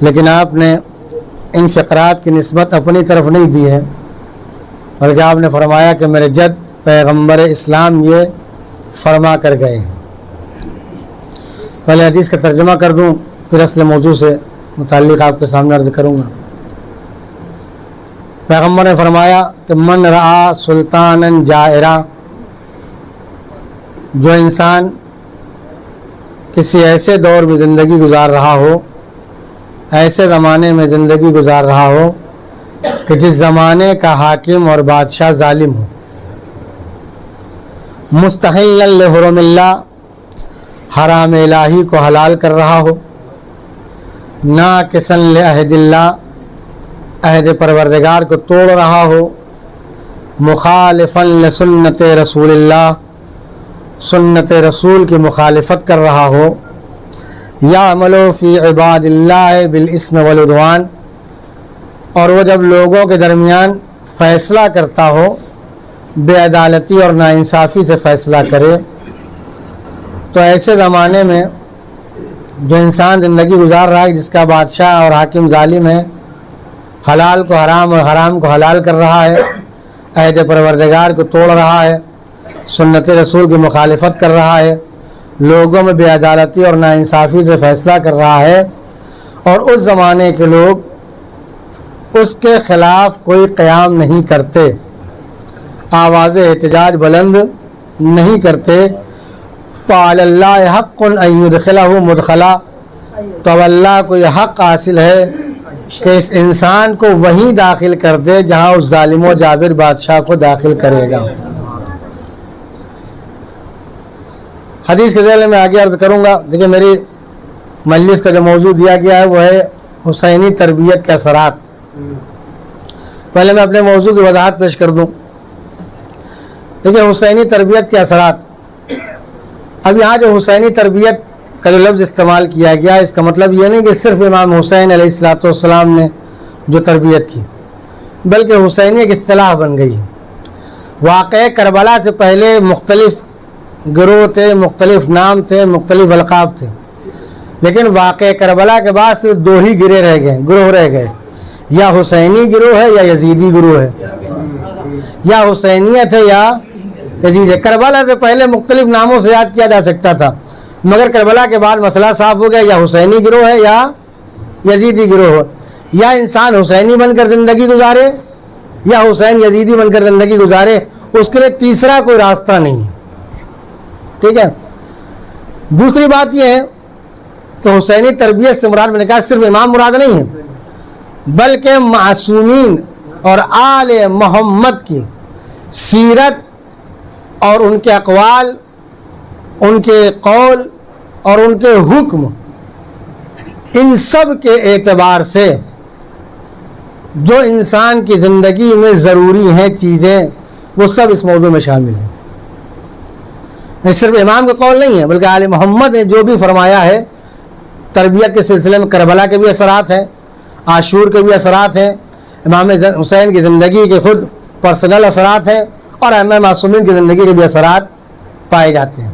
لیکن آپ نے ان فقرات کی نسبت اپنی طرف نہیں دی ہے، بلکہ آپ نے فرمایا کہ میرے جد پیغمبر اسلام یہ فرما کر گئے ہیں۔ پہلے حدیث کا ترجمہ کر دوں، پھر اصل موضوع سے متعلق آپ کے سامنے عرض کروں گا۔ پیغمبر نے فرمایا کہ من رعا سلطانا جائرا، جو انسان کسی ایسے دور میں زندگی گزار رہا ہو، ایسے زمانے میں زندگی گزار رہا ہو کہ جس زمانے کا حاکم اور بادشاہ ظالم ہو، مستحلا لحرم اللہ، حرام الہی کو حلال کر رہا ہو، ناقصا لعہد اللہ، عہد پروردگار کو توڑ رہا ہو، مخالفا لسنت رسول اللہ، سنت رسول کی مخالفت کر رہا ہو، یعمل فی عباد اللہ بالاسم والعدوان، اور وہ جب لوگوں کے درمیان فیصلہ کرتا ہو بے عدالتی اور ناانصافی سے فیصلہ کرے، تو ایسے زمانے میں جو انسان زندگی گزار رہا ہے جس کا بادشاہ اور حاکم ظالم ہے، حلال کو حرام اور حرام کو حلال کر رہا ہے، عہد پروردگار کو توڑ رہا ہے، سنت رسول کی مخالفت کر رہا ہے، لوگوں میں بے عدالتی اور ناانصافی سے فیصلہ کر رہا ہے، اور اس زمانے کے لوگ اس کے خلاف کوئی قیام نہیں کرتے، آواز احتجاج بلند نہیں کرتے، فعلی اللہ حق ان یدخلہ مدخلا، تو اب اللہ کو یہ حق حاصل ہے کہ اس انسان کو وہیں داخل کر دے جہاں اس ظالم و جابر بادشاہ کو داخل کرے گا۔ حدیث کے ذیل میں آگے عرض کروں گا۔ دیکھیں، میری مجلس کا جو موضوع دیا گیا ہے وہ ہے حسینی تربیت کے اثرات۔ پہلے میں اپنے موضوع کی وضاحت پیش کر دوں۔ دیکھیں، حسینی تربیت کے اثرات۔ اب یہاں جو حسینی تربیت کا جو لفظ استعمال کیا گیا، اس کا مطلب یہ نہیں کہ صرف امام حسین علیہ السلام نے جو تربیت کی، بلکہ حسینی ایک اصطلاح بن گئی ہے۔ واقعہ کربلا سے پہلے مختلف گروہ تھے، مختلف نام تھے، مختلف القاب تھے، لیکن واقعہ کربلا کے بعد صرف دو ہی گروہ رہ گئے، یا حسینی گروہ ہے یا یزیدی گروہ ہے، یا حسینیت ہے یا یزید ہے۔ کربلا سے پہلے مختلف ناموں سے یاد کیا جا سکتا تھا، مگر کربلا کے بعد مسئلہ صاف ہو گیا، یا حسینی گروہ ہے یا یزیدی گروہ ہے، یا انسان حسینی بن کر زندگی گزارے یا حسین یزیدی بن کر زندگی گزارے، اس کے لیے تیسرا کوئی راستہ نہیں ہے۔ ٹھیک ہے۔ دوسری بات یہ ہے کہ حسینی تربیت سے مراد، میں نے کہا صرف امام مراد نہیں ہے، بلکہ معصومین اور آل محمد کی سیرت اور ان کے اقوال، ان کے قول اور ان کے حکم، ان سب کے اعتبار سے جو انسان کی زندگی میں ضروری ہیں چیزیں، وہ سب اس موضوع میں شامل ہیں۔ صرف امام کا قول نہیں ہے، بلکہ آل محمد نے جو بھی فرمایا ہے تربیت کے سلسلے میں، کربلا کے بھی اثرات ہیں، عاشور کے بھی اثرات ہیں، امام حسین کی زندگی کے خود پرسنل اثرات ہیں، اور ائمہ معصومین کی زندگی کے بھی اثرات پائے جاتے ہیں۔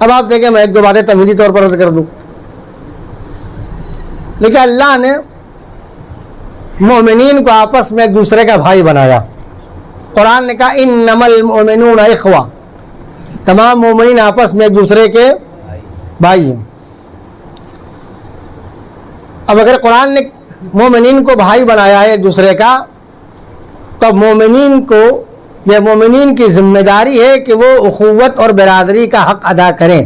اب آپ دیکھیں، میں ایک دو باتیں تمہیدی طور پر عرض کر دوں۔ لیکن اللہ نے مومنین کو آپس میں ایک دوسرے کا بھائی بنایا۔ قرآن نے کہا انما المؤمنون اخوہ، تمام مومنین آپس میں ایک دوسرے کے بھائی ہیں۔ اب اگر قرآن نے مومنین کو بھائی بنایا ہے ایک دوسرے کا، تو مومنین کو، یہ مومنین کی ذمہ داری ہے کہ وہ اخوت اور برادری کا حق ادا کریں۔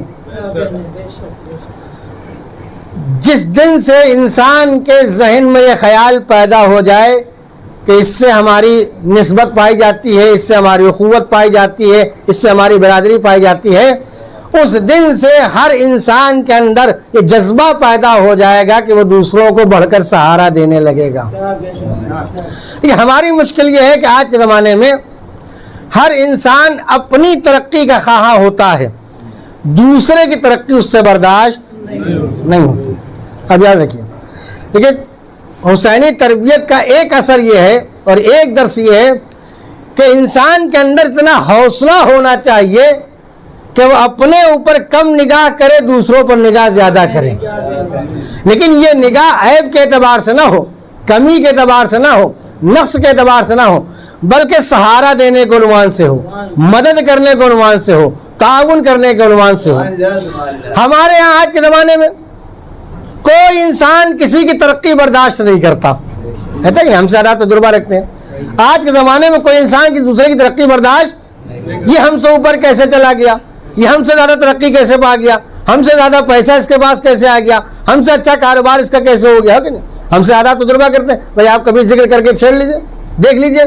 جس دن سے انسان کے ذہن میں یہ خیال پیدا ہو جائے کہ اس سے ہماری نسبت پائی جاتی ہے، اس سے ہماری اخوت پائی جاتی ہے، اس سے ہماری برادری پائی جاتی ہے، اس دن سے ہر انسان کے اندر یہ جذبہ پیدا ہو جائے گا کہ وہ دوسروں کو بڑھ کر سہارا دینے لگے گا۔ ہماری مشکل یہ ہے کہ آج کے زمانے میں ہر انسان اپنی ترقی کا خواہاں ہوتا ہے، دوسرے کی ترقی اس سے برداشت نہیں ہوتی۔ اب یاد رکھیے، لیکن حسینی تربیت کا ایک اثر یہ ہے اور ایک درس یہ ہے کہ انسان کے اندر اتنا حوصلہ ہونا چاہیے کہ وہ اپنے اوپر کم نگاہ کرے, دوسروں پر نگاہ زیادہ کرے, لیکن یہ نگاہ عیب کے اعتبار سے نہ ہو, کمی کے اعتبار سے نہ ہو, نقص کے اعتبار سے نہ ہو, بلکہ سہارا دینے کے عنوان سے ہو, مدد کرنے کے عنوان سے ہو, تعاون کرنے کے عنوان سے ہو. ہمارے یہاں آج کے زمانے میں کوئی انسان کسی کی ترقی برداشت نہیں کرتا, کہتے ہیں کہ ہم سے زیادہ تجربہ رکھتے ہیں. آج کے زمانے میں کوئی انسان کی دوسرے کی ترقی برداشت, یہ ہم سے اوپر کیسے چلا گیا, یہ ہم سے زیادہ ترقی کیسے پا گیا, ہم سے زیادہ پیسہ اس کے پاس کیسے آ گیا, ہم سے اچھا کاروبار اس کا کیسے ہو گیا, کہ نہیں, ہم سے زیادہ تجربہ کرتے ہیں. بھائی آپ کبھی ذکر کر کے چھیڑ لیجئے, دیکھ لیجئے.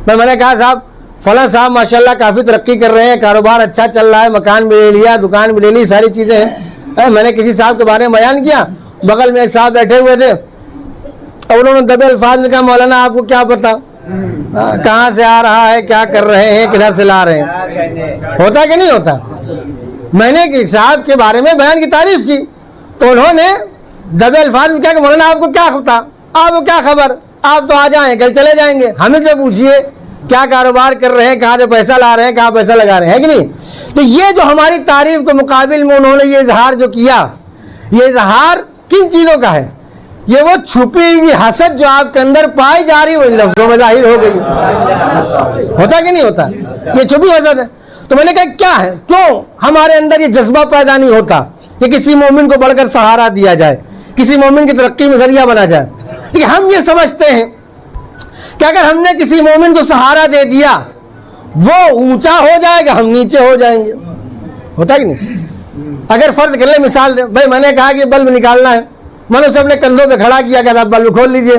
میں نے کہا صاحب فلاں صاحب ماشاءاللہ کافی ترقی کر رہے ہیں, کاروبار اچھا چل رہا ہے, مکان بھی لے لیا, دکان بھی لے لی, ساری چیزیں ہیں. میں نے کسی صاحب کے بارے میں بیان کیا, بغل میں ایک صاحب بیٹھے ہوئے تھے, اور انہوں نے دبے الفاظ میں کہا مولانا آپ کو کیا پتا کہاں سے آ رہا ہے, کیا کر رہے ہیں, کدھر سے لا رہے ہیں. ہوتا کہ نہیں ہوتا. میں نے ایک صاحب کے بارے میں بیان کی تعریف کی تو انہوں نے دبے الفاظ میں کہا کہ مولانا آپ کو کیا پتا, آپ کو کیا خبر, آپ تو آ جائیں کل چلے جائیں گے, ہمیں سے پوچھیے کیا کاروبار کر رہے ہیں, کہاں سے پیسہ لا رہے ہیں, کہاں پیسہ لگا رہے ہیں, کہ نہیں. تو یہ جو ہماری تعریف کے مقابل میں انہوں نے یہ اظہار جو کیا, یہ اظہار کن چیزوں کا ہے, یہ وہ چھپی ہوئی حسد جو آپ کے اندر پائی جا رہی ہے وہ ان لفظوں میں ظاہر ہو گئی. ہوتا کہ نہیں ہوتا, یہ چھپی حسد ہے. تو میں نے کہا کیا ہے, کیوں ہمارے اندر یہ جذبہ پیدا نہیں ہوتا کہ کسی مومن کو بڑھ کر سہارا دیا جائے, کسی مومن کی ترقی میں ذریعہ بنا جائے. کہ ہم یہ سمجھتے ہیں کہ اگر ہم نے کسی مومن کو سہارا دے دیا وہ اونچا ہو جائے گا, ہم نیچے ہو جائیں گے. ہوتا کہ نہیں. اگر فرض کر لیں, مثال دیں, بھائی میں نے کہا کہ بلب نکالنا ہے, میں نے اسے اپنے کندھوں پہ کھڑا کیا, کہا بلب کھول لیجئے,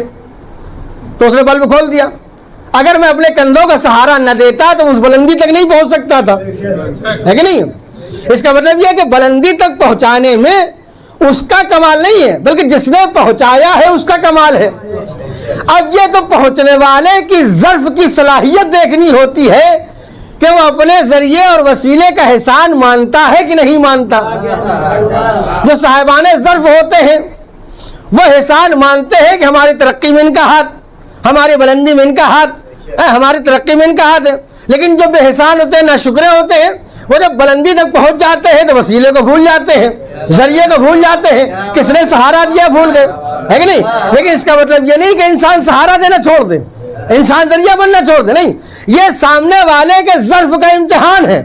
تو اس نے بلب کھول دیا. اگر میں اپنے کندھوں کا سہارا نہ دیتا تو اس بلندی تک نہیں پہنچ سکتا تھا, ہے کہ نہیں. اس کا مطلب یہ ہے کہ بلندی تک پہنچانے میں اس کا کمال نہیں ہے, بلکہ جس نے پہنچایا ہے اس کا کمال ہے. اب یہ تو پہنچنے والے کی ظرف کی صلاحیت دیکھنی ہوتی ہے کہ وہ اپنے ذریعے اور وسیلے کا احسان مانتا ہے کہ نہیں مانتا. جو صاحبان ظرف ہوتے ہیں وہ احسان مانتے ہیں کہ ہماری ترقی میں ان کا ہاتھ, ہماری بلندی میں ان کا ہاتھ, ہماری ترقی میں ان کا ہاتھ ہے. لیکن جو بے احسان ہوتے ہیں, ناشکرے ہوتے ہیں, وہ جب بلندی تک پہنچ جاتے ہیں تو وسیلے کو بھول جاتے ہیں, ذریعے کو بھول جاتے ہیں, کس نے سہارا دیا بھول گئے, ہے کہ نہیں. لیکن اس کا مطلب یہ نہیں کہ انسان سہارا دینا چھوڑ دے, انسان ذریعہ بننا چھوڑ دے, نہیں. یہ سامنے والے کے ظرف کا امتحان ہے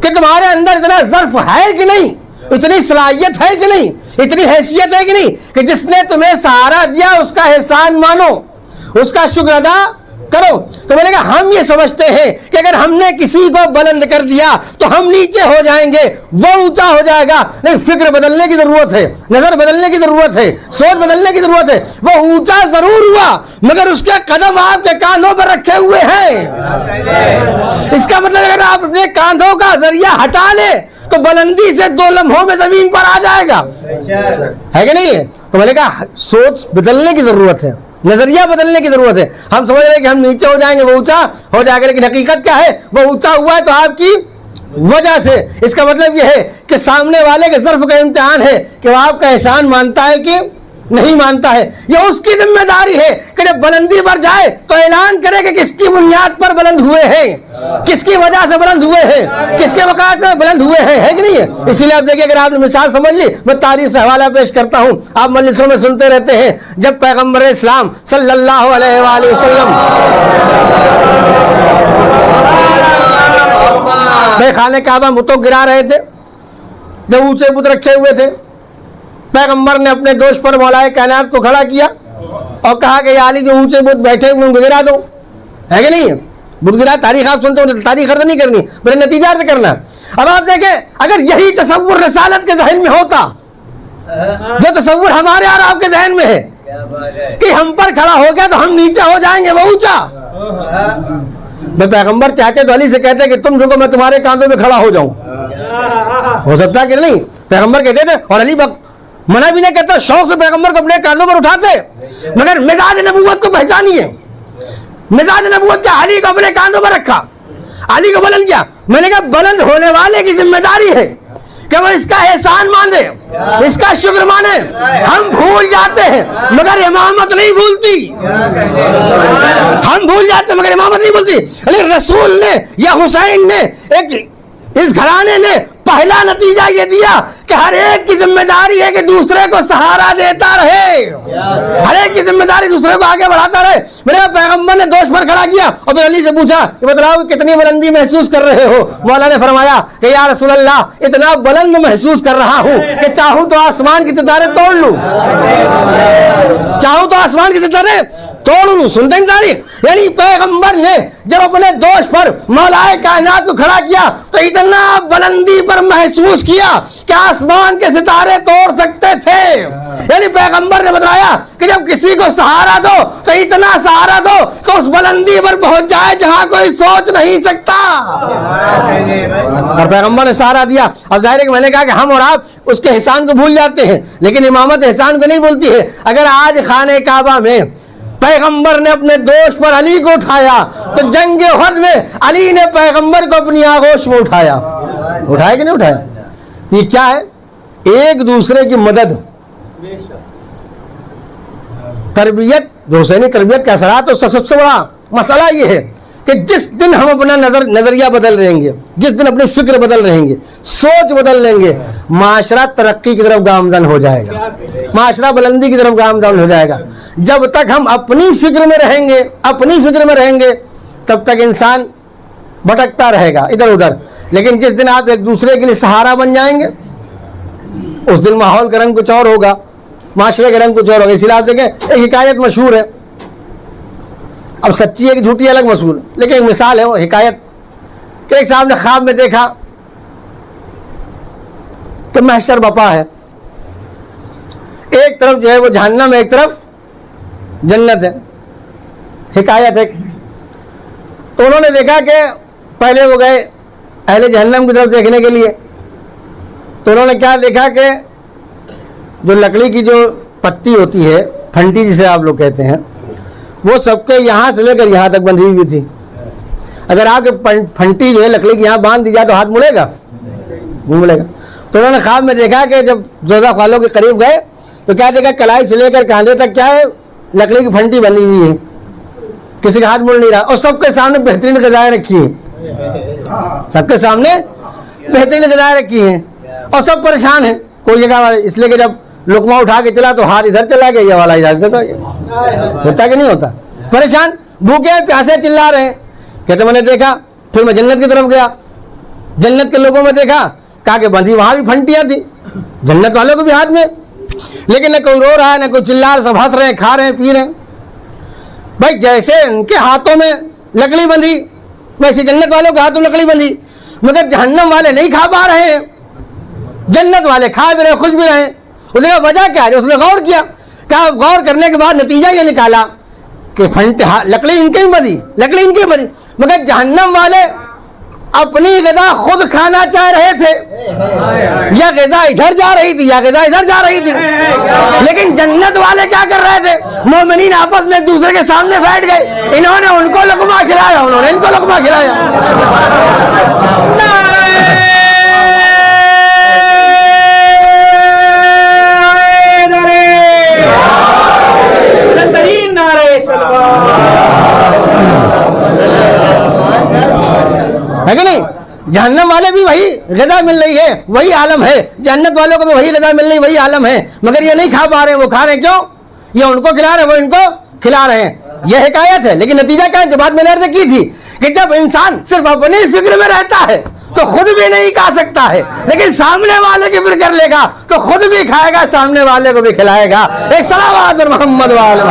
کہ تمہارے اندر اتنا ظرف ہے کہ نہیں, اتنی صلاحیت ہے کہ نہیں, اتنی حیثیت ہے کہ نہیں کہ جس نے تمہیں سہارا دیا اس کا احسان مانو, اس کا شکر ادا کرو. تو میں نے کہا ہم یہ سمجھتے ہیں کہ اگر ہم نے کسی کو بلند کر دیا تو ہم نیچے ہو جائیں گے, وہ اونچا ہو جائے گا. نہیں, فکر بدلنے کی ضرورت ہے, نظر بدلنے کی ضرورت ہے, سوچ بدلنے کی ضرورت ہے. وہ اونچا ضرور ہوا مگر اس کے قدم آپ کے کاندھوں پر رکھے ہوئے ہیں. اس کا مطلب اگر آپ اپنے کاندھوں کا ذریعہ ہٹا لے تو بلندی سے 2 لمحوں میں زمین پر آ جائے گا, ہے کہ نہیں. تو میں نے کہا سوچ بدلنے کی ضرورت ہے, نظریہ بدلنے کی ضرورت ہے. ہم سمجھ رہے ہیں کہ ہم نیچے ہو جائیں گے وہ اونچا ہو جائے گا, لیکن حقیقت کیا ہے, وہ اونچا ہوا ہے تو آپ کی وجہ سے. اس کا مطلب یہ ہے کہ سامنے والے کے ظرف کا امتحان ہے کہ وہ آپ کا احسان مانتا ہے کہ نہیں مانتا ہے. یہ اس کی ذمہ داری ہے کہ جب بلندی پر جائے تو اعلان کرے کہ کس کی بنیاد پر بلند ہوئے ہیں, کس کی وجہ سے بلند ہوئے ہیں, کس کے وقت میں بلند ہوئے ہیں, ہے کہ نہیں ہے. اسی لیے آپ دیکھیں اگر آپ نے مثال سمجھ لی, میں تاریخ سے حوالہ پیش کرتا ہوں, آپ مجلسوں میں سنتے رہتے ہیں جب پیغمبر اسلام صلی اللہ علیہ وآلہ وسلم میں خانہ کعبہ متو گرا رہے تھے, جب اونچے بت رکھے ہوئے تھے, پیغمبر نے اپنے دوش پر مولا کائنات کو کھڑا کیا اور کہا کہ علی جو اونچے بت بیٹھے ہوئے ان کو گرا دو, ہے کہ نہیں. بت گرا, تاریخ آپ سنتے ہو, تاریخ عرض نہیں کرنی, میرے نتیجہ سے کرنا. اب آپ دیکھیں اگر یہی تصور رسالت کے ذہن میں ہوتا جو تصور ہمارے اور آپ کے ذہن میں ہے کہ ہم پر کھڑا ہو گیا تو ہم نیچے ہو جائیں گے, وہ اونچا. میں پیغمبر چاہتے تو علی سے کہتے کہ تم جو میں تمہارے کاندھوں میں کھڑا ہو جاؤں, ہو سکتا کہ نہیں. پیغمبر کہتے تھے اور علی منع بھی نہیں کرتا, شوق سے پیغمبر کو اپنے کاندھوں پر اٹھاتے, مگر مزاج نبوت کو پہچانی ہے, مزاج نبوت کا علی کو اپنے کاندھوں پر رکھا, علی کو بلند کیا. میں نے کہا بلند ہونے والے کی ذمہ داری ہے کہ وہ اس کا احسان مانے, اس کا شکر مانے. ہم بھول جاتے ہیں مگر امامت نہیں بھولتی, ہم بھول جاتے ہیں مگر امامت نہیں بھولتی. علی رسول نے یا حسین نے, ایک اس گھرانے نے پہلا نتیجہ یہ دیا کہ ہر ایک کی ذمہ داری ہے کہ دوسرے کو سہارا دیتا رہے، ہر ایک کی ذمہ داری دوسرے کو آگے بڑھاتا رہے۔ میرے پیغمبر نے دوش پر کھڑا کیا اور پھر علی سے پوچھا کہ بتلاؤ کتنی بلندی محسوس کر رہے ہو؟ مولا نے فرمایا کہ یا رسول اللہ اتنا بلند محسوس کر رہا ہوں کہ چاہوں تو آسمان کی ستارے توڑ لوں، چاہوں تو آسمان کی ستارے توڑ لوں۔ سنتے ہیں تاریخ، یعنی پیغمبر نے جب اپنے دوش پر مولا کائنات کو کھڑا کیا تو اتنا بلندی پر محسوس کیا کہ آسمان کے ستارے توڑ سکتے تھے۔ یعنی پیغمبر نے بتایا کہ جب کسی کو سہارا دو تو اتنا سہارا دو کہ اس بلندی پر پہنچ جائے جہاں کوئی سوچ نہیں سکتا، اور پیغمبر نے سہارا دیا۔ اب ظاہر ہے کہ میں نے کہا کہ ہم اور آپ اس کے احسان کو بھول جاتے ہیں، لیکن امامت احسان کو نہیں بھولتی ہے۔ اگر آج خانہ کعبہ میں پیغمبر نے اپنے دوش پر علی کو اٹھایا تو جنگ احد میں علی نے پیغمبر کو اپنی آغوش میں اٹھایا کہ نہیں اٹھایا؟ یہ کیا ہے؟ ایک دوسرے کی مدد، تربیت، حسینی تربیت کے اثرات۔ اس کا سب سے بڑا مسئلہ یہ ہے کہ جس دن ہم اپنا نظریہ بدل رہیں گے، جس دن اپنی فکر بدل رہیں گے، سوچ بدل لیں گے، معاشرہ ترقی کی طرف گامزن ہو جائے گا، معاشرہ بلندی کی طرف گامزن ہو جائے گا۔ جب تک ہم اپنی فکر میں رہیں گے تب تک انسان بھٹکتا رہے گا ادھر ادھر۔ لیکن جس دن آپ ایک دوسرے کے لیے سہارا بن جائیں گے اس دن ماحول کا رنگ کچھ اور ہوگا، معاشرے کا رنگ کچھ اور ہوگا۔ اسی لیے آپ دیکھیں ایک حکایت مشہور ہے، اب سچی ہے کہ جھوٹی الگ مشہور، لیکن ایک مثال ہے وہ حکایت کہ ایک صاحب نے خواب میں دیکھا کہ محشر بپا ہے، ایک طرف جو ہے وہ جہنم ہے، ایک طرف جنت ہے۔ حکایت ہے، تو انہوں نے دیکھا کہ پہلے وہ گئے اہل جہنم کی طرف دیکھنے کے لیے، تو انہوں نے کیا دیکھا کہ جو لکڑی کی جو پتی ہوتی ہے، پھنٹی جسے آپ لوگ کہتے ہیں، وہ سب کے یہاں سے لے کر یہاں تک بندھی ہوئی تھی۔ اگر آپ کے پھنٹی جو ہے لکڑی کی یہاں باندھ دی جائے تو ہاتھ مڑے گا؟ نہیں مڑے گا۔ تو انہوں نے خواب میں دیکھا کہ جب دوزخ والوں کے قریب گئے تو کیا دیکھا، کلائی سے لے کر کاندھے تک کیا ہے، لکڑی کی پھنٹی بنی ہوئی ہے، کسی کا ہاتھ مڑ نہیں رہا، اور سب کے سامنے بہترین غذائیں رکھی ہیں، سب کے سامنے بہترین غذائیں رکھی ہیں، اور سب پریشان ہیں۔ کوئی جگہ اس لیے کہ جب لقمہ اٹھا کے چلا تو ہاتھ ادھر چلا گیا، یہ والا ادھر چلا گیا، ہوتا کہ نہیں ہوتا؟ پریشان، بھوکے پیاسے چلا رہے ہیں۔ کہتے میں نے دیکھا، پھر میں جنت کی طرف گیا، جنت کے لوگوں میں دیکھا، کہا کہ بندھی وہاں بھی پھنٹیاں تھیں، جنت والوں کو بھی ہاتھ میں، لیکن نہ کوئی رو رہا ہے نہ کوئی چلا رہا، سب ہنس رہے ہیں، کھا رہے ہیں، پی رہے ہیں۔ بھائی جیسے ان کے ہاتھوں میں لکڑی بندھی ویسے جنت والوں کے ہاتھوں میں لکڑی بندھی، مگر جہنم والے نہیں کھا پا رہے ہیں، جنت والے کھا بھی رہے، خوش بھی رہے۔ اس نے کہا وجہ کیا ہے؟ اس نے غور کیا، کہا غور کرنے کے بعد نتیجہ یہ نکالا کہ لکڑی ان کی بندھی، لکڑی ان کی بندھی، مگر جہنم والے اپنی غذا خود کھانا چاہ رہے تھے، یا غذا ادھر جا رہی تھی یا غذا ادھر جا رہی تھی، لیکن جنت والے کیا کر رہے تھے؟ مومنین آپس میں ایک دوسرے کے سامنے بیٹھ گئے، انہوں نے ان کو لقمہ کھلایا، انہوں نے ان کو لقمہ کھلایا۔ ہے کہ نہیں؟ جہنم والے بھی وہی غذا مل رہی ہے، وہی عالم ہے، جنت والوں کو بھی وہی غذا مل رہی ہے، وہی عالم ہے، مگر یہ نہیں کھا پا رہے، وہ کھا رہے کیوں؟ یہ ان کو کھلا رہے ہیں، وہ ان کو کھلا رہے ہیں۔ یہ حکایت ہے، لیکن نتیجہ کیا ہے؟ جو بات میں نے عرض کی تھی کہ جب انسان صرف اپنی فکر میں رہتا ہے تو خود بھی نہیں کھا سکتا ہے، لیکن سامنے والے کی فکر کر لے گا تو خود بھی کھائے گا، سامنے والے کو بھی کھلائے گا۔ ایک صلوات محمد وعلی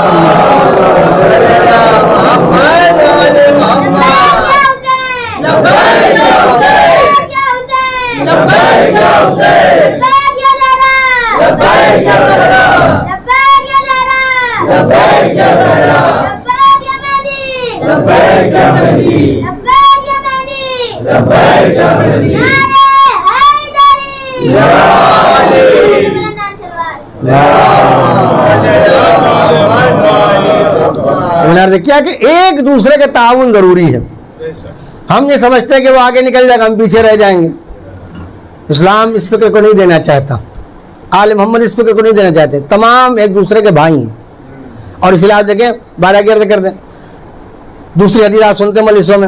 کیا کہ ایک دوسرے کے تعاون ضروری ہے۔ ہم یہ سمجھتے ہیں کہ وہ آگے نکل جائے گا، ہم پیچھے رہ جائیں گے۔ اسلام اس فکر کو نہیں دینا چاہتا، آل محمد اس فکر کو نہیں دینا چاہتے، تمام ایک دوسرے کے بھائی ہیں۔ اور اس لیے آپ دیکھیں بارہ گرد کر دیں، دوسری حدیث آپ سنتے مجلسوں میں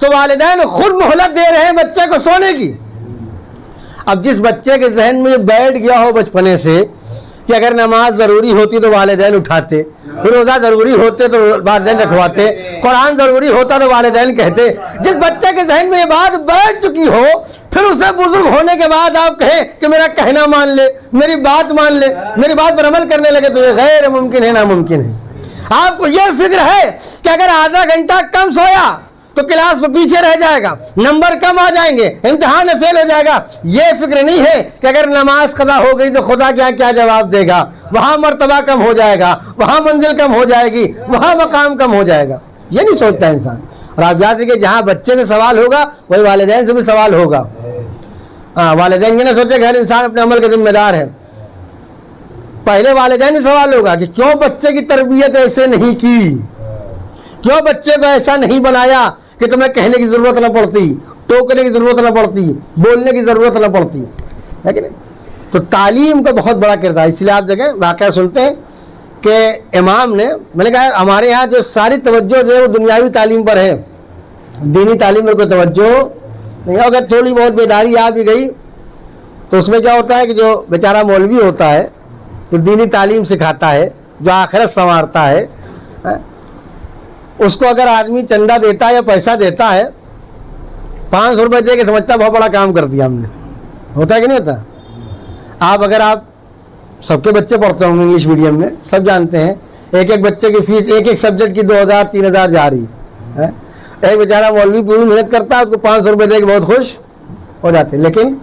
تو والدین خود مہلت دے رہے ہیں بچے کو سونے کی. اب جس بچے کے ذہن میں یہ بیٹھ گیا ہو بچپنے سے کہ اگر نماز ضروری ہوتی تو والدین اٹھاتے, روزہ ضروری ہوتے تو والدین رکھواتے, قرآن ضروری ہوتا تو والدین کہتے, جس بچے کے ذہن میں یہ بات بیٹھ چکی ہو, پھر اسے بزرگ ہونے کے بعد آپ کہیں کہ میرا کہنا مان لے, میری بات مان لے, میری بات پر عمل کرنے لگے, تو یہ غیر ممکن ہے, ناممکن ہے. آپ کو یہ فکر ہے کہ اگر آدھا گھنٹہ کم سویا تو کلاس میں پیچھے رہ جائے گا, نمبر کم آ جائیں گے, امتحان میں فیل ہو جائے گا. یہ فکر نہیں ہے کہ اگر نماز قضا ہو گئی تو خدا کیا جواب دے گا, وہاں مرتبہ کم ہو جائے گا, وہاں منزل کم ہو جائے گی, وہاں مقام کم ہو جائے گا. یہ نہیں سوچتا انسان. اور آپ یاد رکھیے جہاں بچے سے سوال ہوگا وہی والدین سے بھی سوال ہوگا. والدین یہ نہ سوچے کہ ہر انسان اپنے عمل کا ذمہ دار ہے. پہلے والدین سے سوال ہوگا کہ کیوں بچے کی تربیت ایسے نہیں کی, کیوں بچے کو ایسا نہیں بنایا کہ تمہیں کہنے کی ضرورت نہ پڑتی, ٹوکنے کی ضرورت نہ پڑتی, بولنے کی ضرورت نہ پڑتی, ہے کہ نہیں. تو تعلیم کا بہت بڑا کردار. اس لیے آپ دیکھیں واقعہ سنتے ہیں کہ امام نے, میں نے کہا ہمارے یہاں جو ساری توجہ جو ہے وہ دنیاوی تعلیم پر ہے, دینی تعلیم پر کوئی توجہ نہیں. اگر تھوڑی بہت بیداری آ بھی گئی تو اس میں کیا ہوتا ہے کہ جو بیچارہ مولوی ہوتا ہے, جو دینی تعلیم سکھاتا ہے, جو آخرت سنوارتا ہے, اس کو اگر آدمی چندہ دیتا ہے یا پیسہ دیتا ہے, 500 روپے دے کے سمجھتا ہے بہت بڑا کام کر دیا ہم نے. ہوتا ہے کہ نہیں ہوتا؟ اگر آپ سب کے بچے پڑھتے ہوں گے انگلش میڈیم میں, سب جانتے ہیں ایک ایک بچے کی فیس ایک ایک سبجیکٹ کی 2000-3000 جا رہی ہے. ایک بیچارہ مولوی پوری محنت کرتا ہے, اس کو 500 روپے دے کے بہت خوش ہو جاتے ہیں. لیکن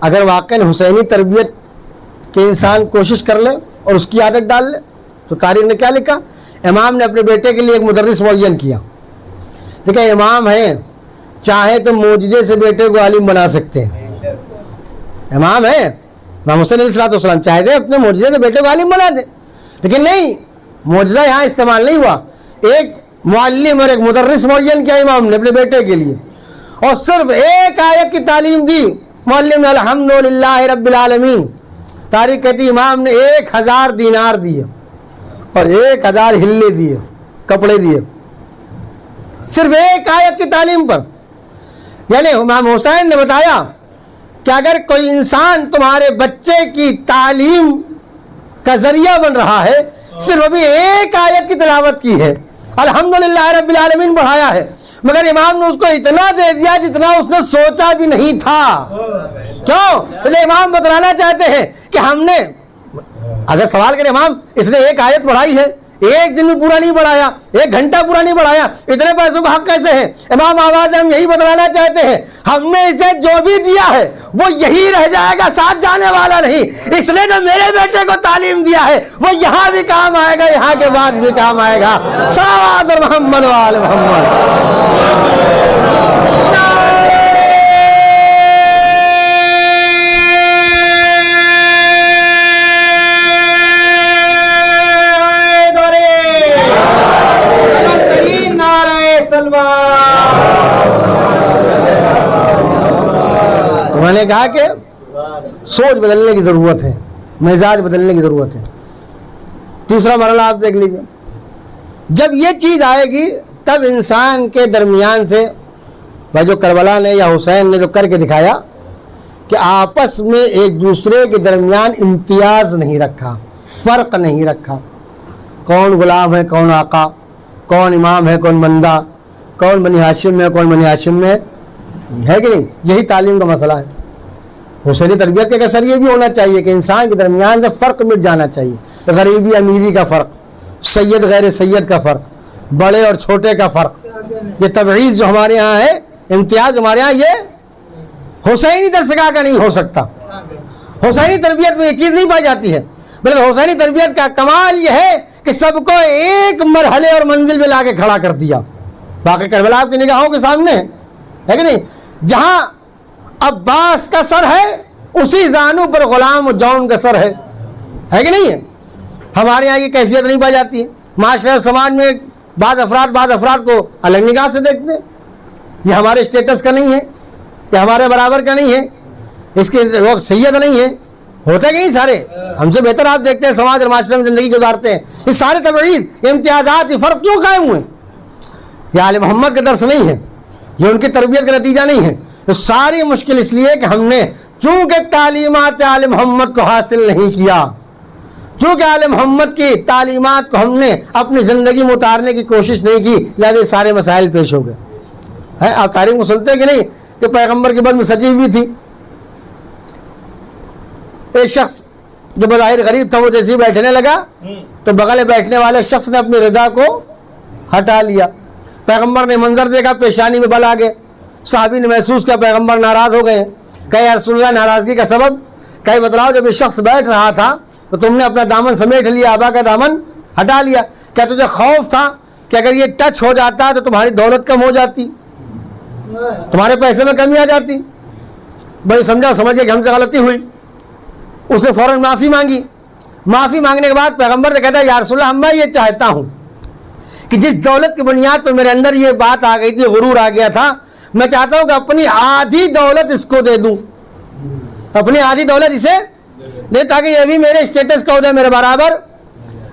اگر واقعی حسینی تربیت کے انسان کوشش کر لے اور اس کی عادت ڈال لے تو تاریخ نے کیا لکھا. امام نے اپنے بیٹے کے لیے ایک مدرس معین کیا. دیکھیں امام ہیں, چاہے تو معجزے سے بیٹے کو عالم بنا سکتے ہیں. امام ہیں امام حسین علیہ السلام, چاہے تھے اپنے معجزے سے بیٹے کو عالم بنا دیں, لیکن نہیں, معجزہ یہاں استعمال نہیں ہوا. ایک معلم اور ایک مدرس معین کیا امام نے اپنے بیٹے کے لیے, اور صرف ایک آیت کی تعلیم دی. معلم نے الحمدللہ رب العالمین. تاریخ کہتی امام نے 1000 دینار دیے اور 1000 ہلے دیے, کپڑے دیے, صرف ایک آیت کی تعلیم پر. یعنی امام حسین نے بتایا کہ اگر کوئی انسان تمہارے بچے کی تعلیم کا ذریعہ بن رہا ہے, صرف ابھی ایک آیت کی تلاوت کی ہے, الحمدللہ رب العالمین پڑھایا ہے, مگر امام نے اس کو اتنا دے دیا جتنا اس نے سوچا بھی نہیں تھا. کیوں؟ اس لیے امام بتلانا چاہتے ہیں کہ ہم نے, اگر سوال کریں امام اس نے ایک آیت پڑھائی ہے, ایک دن میں پورا نہیں پڑھایا, 1 گھنٹہ پورا نہیں پڑھایا, اتنے پیسوں کا حق کیسے ہے؟ امام آواز ہم یہی بتلانا چاہتے ہیں ہم نے اسے جو بھی دیا ہے وہ یہی رہ جائے گا, ساتھ جانے والا نہیں. اس نے جو میرے بیٹے کو تعلیم دیا ہے وہ یہاں بھی کام آئے گا, یہاں کے بعد بھی کام آئے گا. صلوات محمد وآل محمد. میں نے کہا کہ سوچ بدلنے کی ضرورت ہے, مزاج بدلنے کی ضرورت ہے. تیسرا مرحلہ آپ دیکھ لیجیے, جب یہ چیز آئے گی تب انسان کے درمیان سے, بھائی جو کربلا نے یا حسین نے جو کر کے دکھایا کہ آپس میں ایک دوسرے کے درمیان امتیاز نہیں رکھا, فرق نہیں رکھا, کون غلام ہے کون آقا, کون امام ہے کون بندہ, کون بنی ہاشم میں کون بنی ہاشم میں, ہے کہ نہیں؟ یہی تعلیم کا مسئلہ ہے. حسینی تربیت کا اثر یہ بھی ہونا چاہیے کہ انسان کے درمیان سے فرق مٹ جانا چاہیے. غریبی امیری کا فرق, سید غیر سید کا فرق, بڑے اور چھوٹے کا فرق, یہ تبعیض جو ہمارے ہاں ہے, امتیاز ہمارے ہاں, یہ حسینی درسگاہ کا نہیں ہو سکتا. حسینی تربیت میں یہ چیز نہیں پائی جاتی ہے. بلکہ حسینی تربیت کا کمال یہ ہے کہ سب کو ایک مرحلے اور منزل میں لا کے کھڑا کر دیا. باقی کربلا آپ کی نگاہوں کے سامنے ہے کہ نہیں؟ جہاں عباس کا سر ہے اسی زانو پر غلام جون کا سر ہے کہ نہیں ہے؟ ہمارے یہاں یہ کیفیت نہیں پائی جاتی ہے. معاشرے اور سماج میں بعض افراد کو الگ نگاہ سے دیکھتے ہیں. یہ ہمارے اسٹیٹس کا نہیں ہے, یہ ہمارے برابر کا نہیں ہے, اس کے وہ سید نہیں ہے. ہوتا کہ نہیں؟ سارے ہم سے بہتر آپ دیکھتے ہیں سماج اور معاشرے میں زندگی گزارتے ہیں. یہ سارے تبعیض, امتیازات, یہ فرق کیوں قائم ہوئے؟ یہ آل محمد کا درس نہیں ہے. یہ ان کی تربیت کا نتیجہ نہیں ہے. تو ساری مشکل اس لیے کہ ہم نے چونکہ تعلیمات آل محمد کو حاصل نہیں کیا، چونکہ آل محمد کی تعلیمات کو ہم نے اپنی زندگی میں اتارنے کی کوشش نہیں کی، لہذا سارے مسائل پیش ہو گئے. آپ تاریخ کو سنتے ہیں کہ نہیں کہ پیغمبر کی بد میں سجی ہوئی تھی، ایک شخص جو بظاہر غریب تھا وہ جیسے ہی بیٹھنے لگا تو بغل میں بیٹھنے والے شخص نے اپنی ردا کو ہٹا لیا. پیغمبر نے منظر دیکھا، پیشانی میں بل آ گئے. صحابی نے محسوس کیا پیغمبر ناراض ہو گئے. کہا یا رسول اللہ ناراضگی کا سبب؟ کہا بتلاؤ جب یہ شخص بیٹھ رہا تھا تو تم نے اپنا دامن سمیٹ لیا، آبا کا دامن ہٹا لیا. کیا تجھے خوف تھا کہ اگر یہ ٹچ ہو جاتا تو تمہاری دولت کم ہو جاتی، تمہارے پیسے میں کمی آ جاتی؟ بھائی سمجھا، سمجھے کہ ہم سے غلطی ہوئی. اس نے فوراً معافی مانگی. معافی مانگنے کے بعد پیغمبر سے کہتا ہے یا رسول اللہ میں یہ چاہتا ہوں کہ جس دولت کی بنیاد پر میرے اندر یہ بات آ گئی تھی، غرور آ گیا تھا، میں چاہتا ہوں کہ اپنی آدھی دولت اس کو دے دوں، اپنی آدھی دولت اسے دے تاکہ یہ بھی میرے اسٹیٹس کا ہو جائے، میرے برابر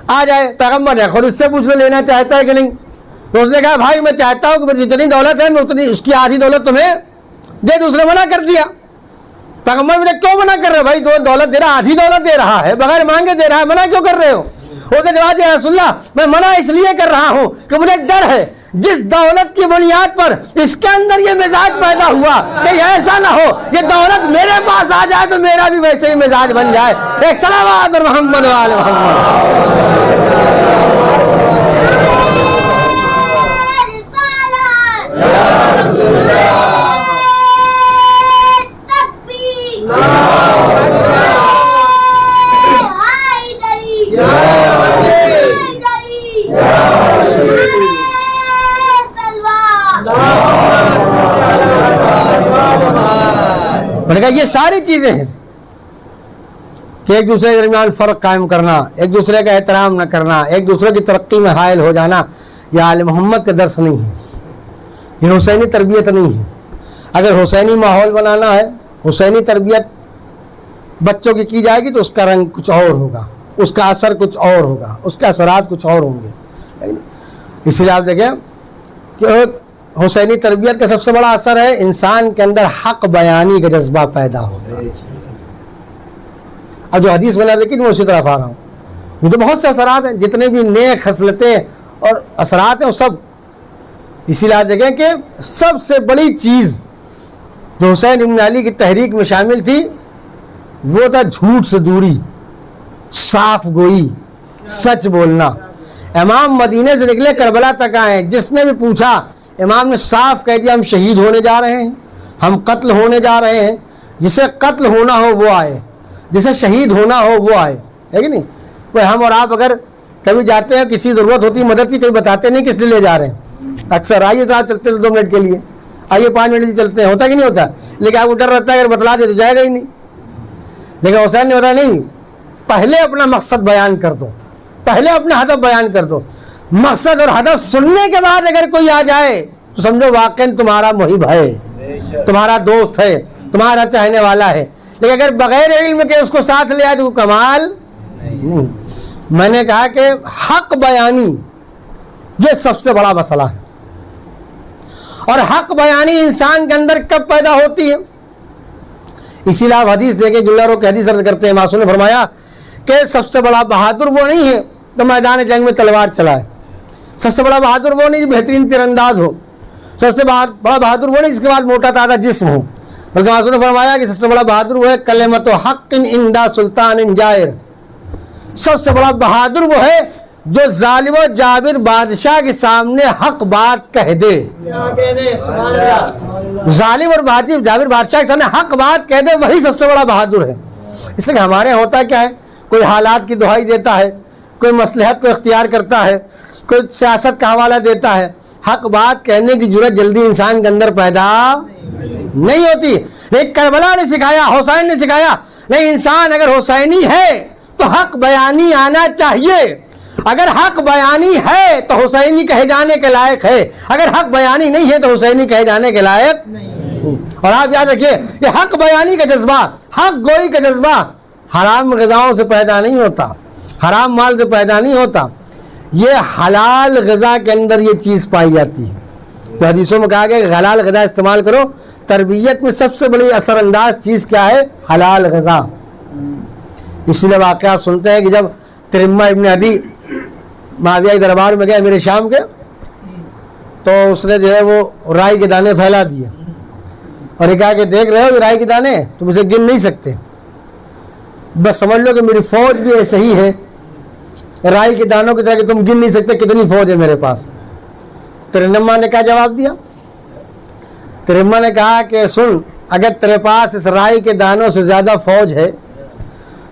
آ جائے. پیغمبر نے خود اس سے پوچھ لو لینا چاہتا ہے کہ نہیں. تو اس نے کہا بھائی میں چاہتا ہوں کہ میری جتنی دولت ہے میں اتنی اس کی آدھی دولت تمہیں دے دوں. اس نے منع کر دیا. پیغمبر مجھے کیوں منع کر رہے ہو؟ بھائی دولت دے رہا، آدھی دولت دے رہا ہے، بغیر مانگے دے رہا ہے، منع کیوں کر رہے ہو؟ وہ تو جواب یا رسول اللہ میں منع اس لیے کر رہا ہوں کہ مجھے ڈر ہے جس دولت کی بنیاد پر اس کے اندر یہ مزاج پیدا ہوا کہ ایسا نہ ہو یہ دولت میرے پاس آ جائے تو میرا بھی ویسے ہی مزاج بن جائے. ایک صلوات اور محمد وآل محمد. میں نے کہا یہ ساری چیزیں ہیں کہ ایک دوسرے کے درمیان فرق قائم کرنا، ایک دوسرے کا احترام نہ کرنا، ایک دوسرے کی ترقی میں حائل ہو جانا، یہ آل محمد کا درس نہیں ہے، یہ حسینی تربیت نہیں ہے. اگر حسینی ماحول بنانا ہے، حسینی تربیت بچوں کی جائے گی تو اس کا رنگ کچھ اور ہوگا، اس کا اثر کچھ اور ہوگا، اس کے اثرات کچھ اور ہوں گے. اسی لیے آپ دیکھیں کہ حسینی تربیت کا سب سے بڑا اثر ہے انسان کے اندر حق بیانی کا جذبہ پیدا ہوتا ہے. اب جو حدیث میں نے دیکھی میں اسی طرف آ رہا ہوں. یہ تو بہت سے اثرات ہیں، جتنے بھی نیک خصلتیں اور اثرات ہیں وہ سب. اسی لیے آپ دیکھیں کہ سب سے بڑی چیز جو حسین ابن علی کی تحریک میں شامل تھی وہ تھا جھوٹ سے دوری، صاف گوئی، سچ بولنا. امام مدینے سے نکلے کربلا تک آئے، جس نے بھی پوچھا امام نے صاف کہہ دیا ہم شہید ہونے جا رہے ہیں، ہم قتل ہونے جا رہے ہیں. جسے قتل ہونا ہو وہ آئے، جسے شہید ہونا ہو وہ آئے، ہے کہ نہیں؟ وہ ہم اور آپ اگر کبھی جاتے ہیں کسی ضرورت ہوتی مدد کی، کبھی بتاتے نہیں کس لیے لے جا رہے ہیں. اکثر آئیے صاحب چلتے ہیں 2 منٹ کے لیے، آئیے 5 منٹ چلتے ہیں، ہوتا کہ نہیں ہوتا؟ لیکن آپ کو ڈر رہتا ہے اگر بتلا دے تو جائے گا ہی نہیں. لیکن حسین نے بتایا نہیں، پہلے اپنا مقصد بیان کر دو، پہلے اپنا ہدف بیان کر دو. مقصد اور ہدف سننے کے بعد اگر کوئی آ جائے تو سمجھو واقعاً تمہارا محب ہے، تمہارا دوست ہے، تمہارا چاہنے والا ہے. لیکن اگر بغیر علم کے اس کو ساتھ لے آئے تو کمال نہیں. میں نے کہا کہ حق بیانی یہ سب سے بڑا مسئلہ ہے. اور حق بیانی انسان کے اندر کب پیدا ہوتی ہے؟ اسی لیے آپ حدیث دیکھیں، جلاروں کی حدیث عرض کرتے ہیں، معصوم نے فرمایا کہ سب سے بڑا بہادر وہ نہیں ہے تو میدان جنگ میں تلوار چلائے، سب سے بڑا بہادر وہ نہیں جو بہترین تیر انداز ہو، سب سے بڑا بہادر وہ نہیں جس کے بعد موٹا تازہ جسم ہو، بلکہ معصوم نے فرمایا کہ سب سے بڑا بہادر وہ ہے کلمت حق عند سلطان جائر. سب سے بڑا بہادر وہ ہے جو ظالم و جابر بادشاہ کے سامنے حق بات کہہ دے. ظالم اور جابر بادشاہ کے سامنے حق بات کہہ دے، وہی سب سے بڑا بہادر ہے. اس لیے کہ ہمارے یہاں ہوتا کیا ہے، کوئی حالات کی دہائی دیتا ہے، کوئی مصلحت کو اختیار کرتا ہے، کوئی سیاست کا حوالہ دیتا ہے. حق بات کہنے کی جرات جلدی انسان کے اندر پیدا نہیں ہوتی. ایک کربلا نے سکھایا، حسین نے سکھایا نہیں، انسان اگر حسینی ہے تو حق بیانی آنا چاہیے. اگر حق بیانی ہے تو حسینی کہے جانے کے لائق ہے، اگر حق بیانی نہیں ہے تو حسینی کہے جانے کے لائق نہیں. اور آپ یاد رکھیے یہ حق بیانی کا جذبہ، حق گوئی کا جذبہ حرام غذاؤں سے پیدا نہیں ہوتا، حرام مال سے پیدا نہیں ہوتا. یہ حلال غذا کے اندر یہ چیز پائی جاتی ہے. تو حدیثوں میں کہا گیا کہ حلال غذا استعمال کرو. تربیت میں سب سے بڑی اثر انداز چیز کیا ہے؟ حلال غذا. اسی لیے واقعہ آپ سنتے ہیں کہ جب ترمہ ابن عدی معاویہ کے دربار میں گئے امیر شام کے, تو اس نے جو ہے وہ رائی کے دانے پھیلا دیے اور یہ کہا کہ دیکھ رہے ہو یہ رائی کے دانے تم اسے گن نہیں سکتے, بس سمجھ لو کہ میری فوج بھی ایسے ہی ہے رائی کے دانوں کی طرح کہ تم گن نہیں سکتے کتنی فوج ہے میرے پاس. ترنما نے کیا جواب دیا؟ ترنما نے کہا کہ سن, اگر تیرے پاس اس رائی کے دانوں سے زیادہ فوج ہے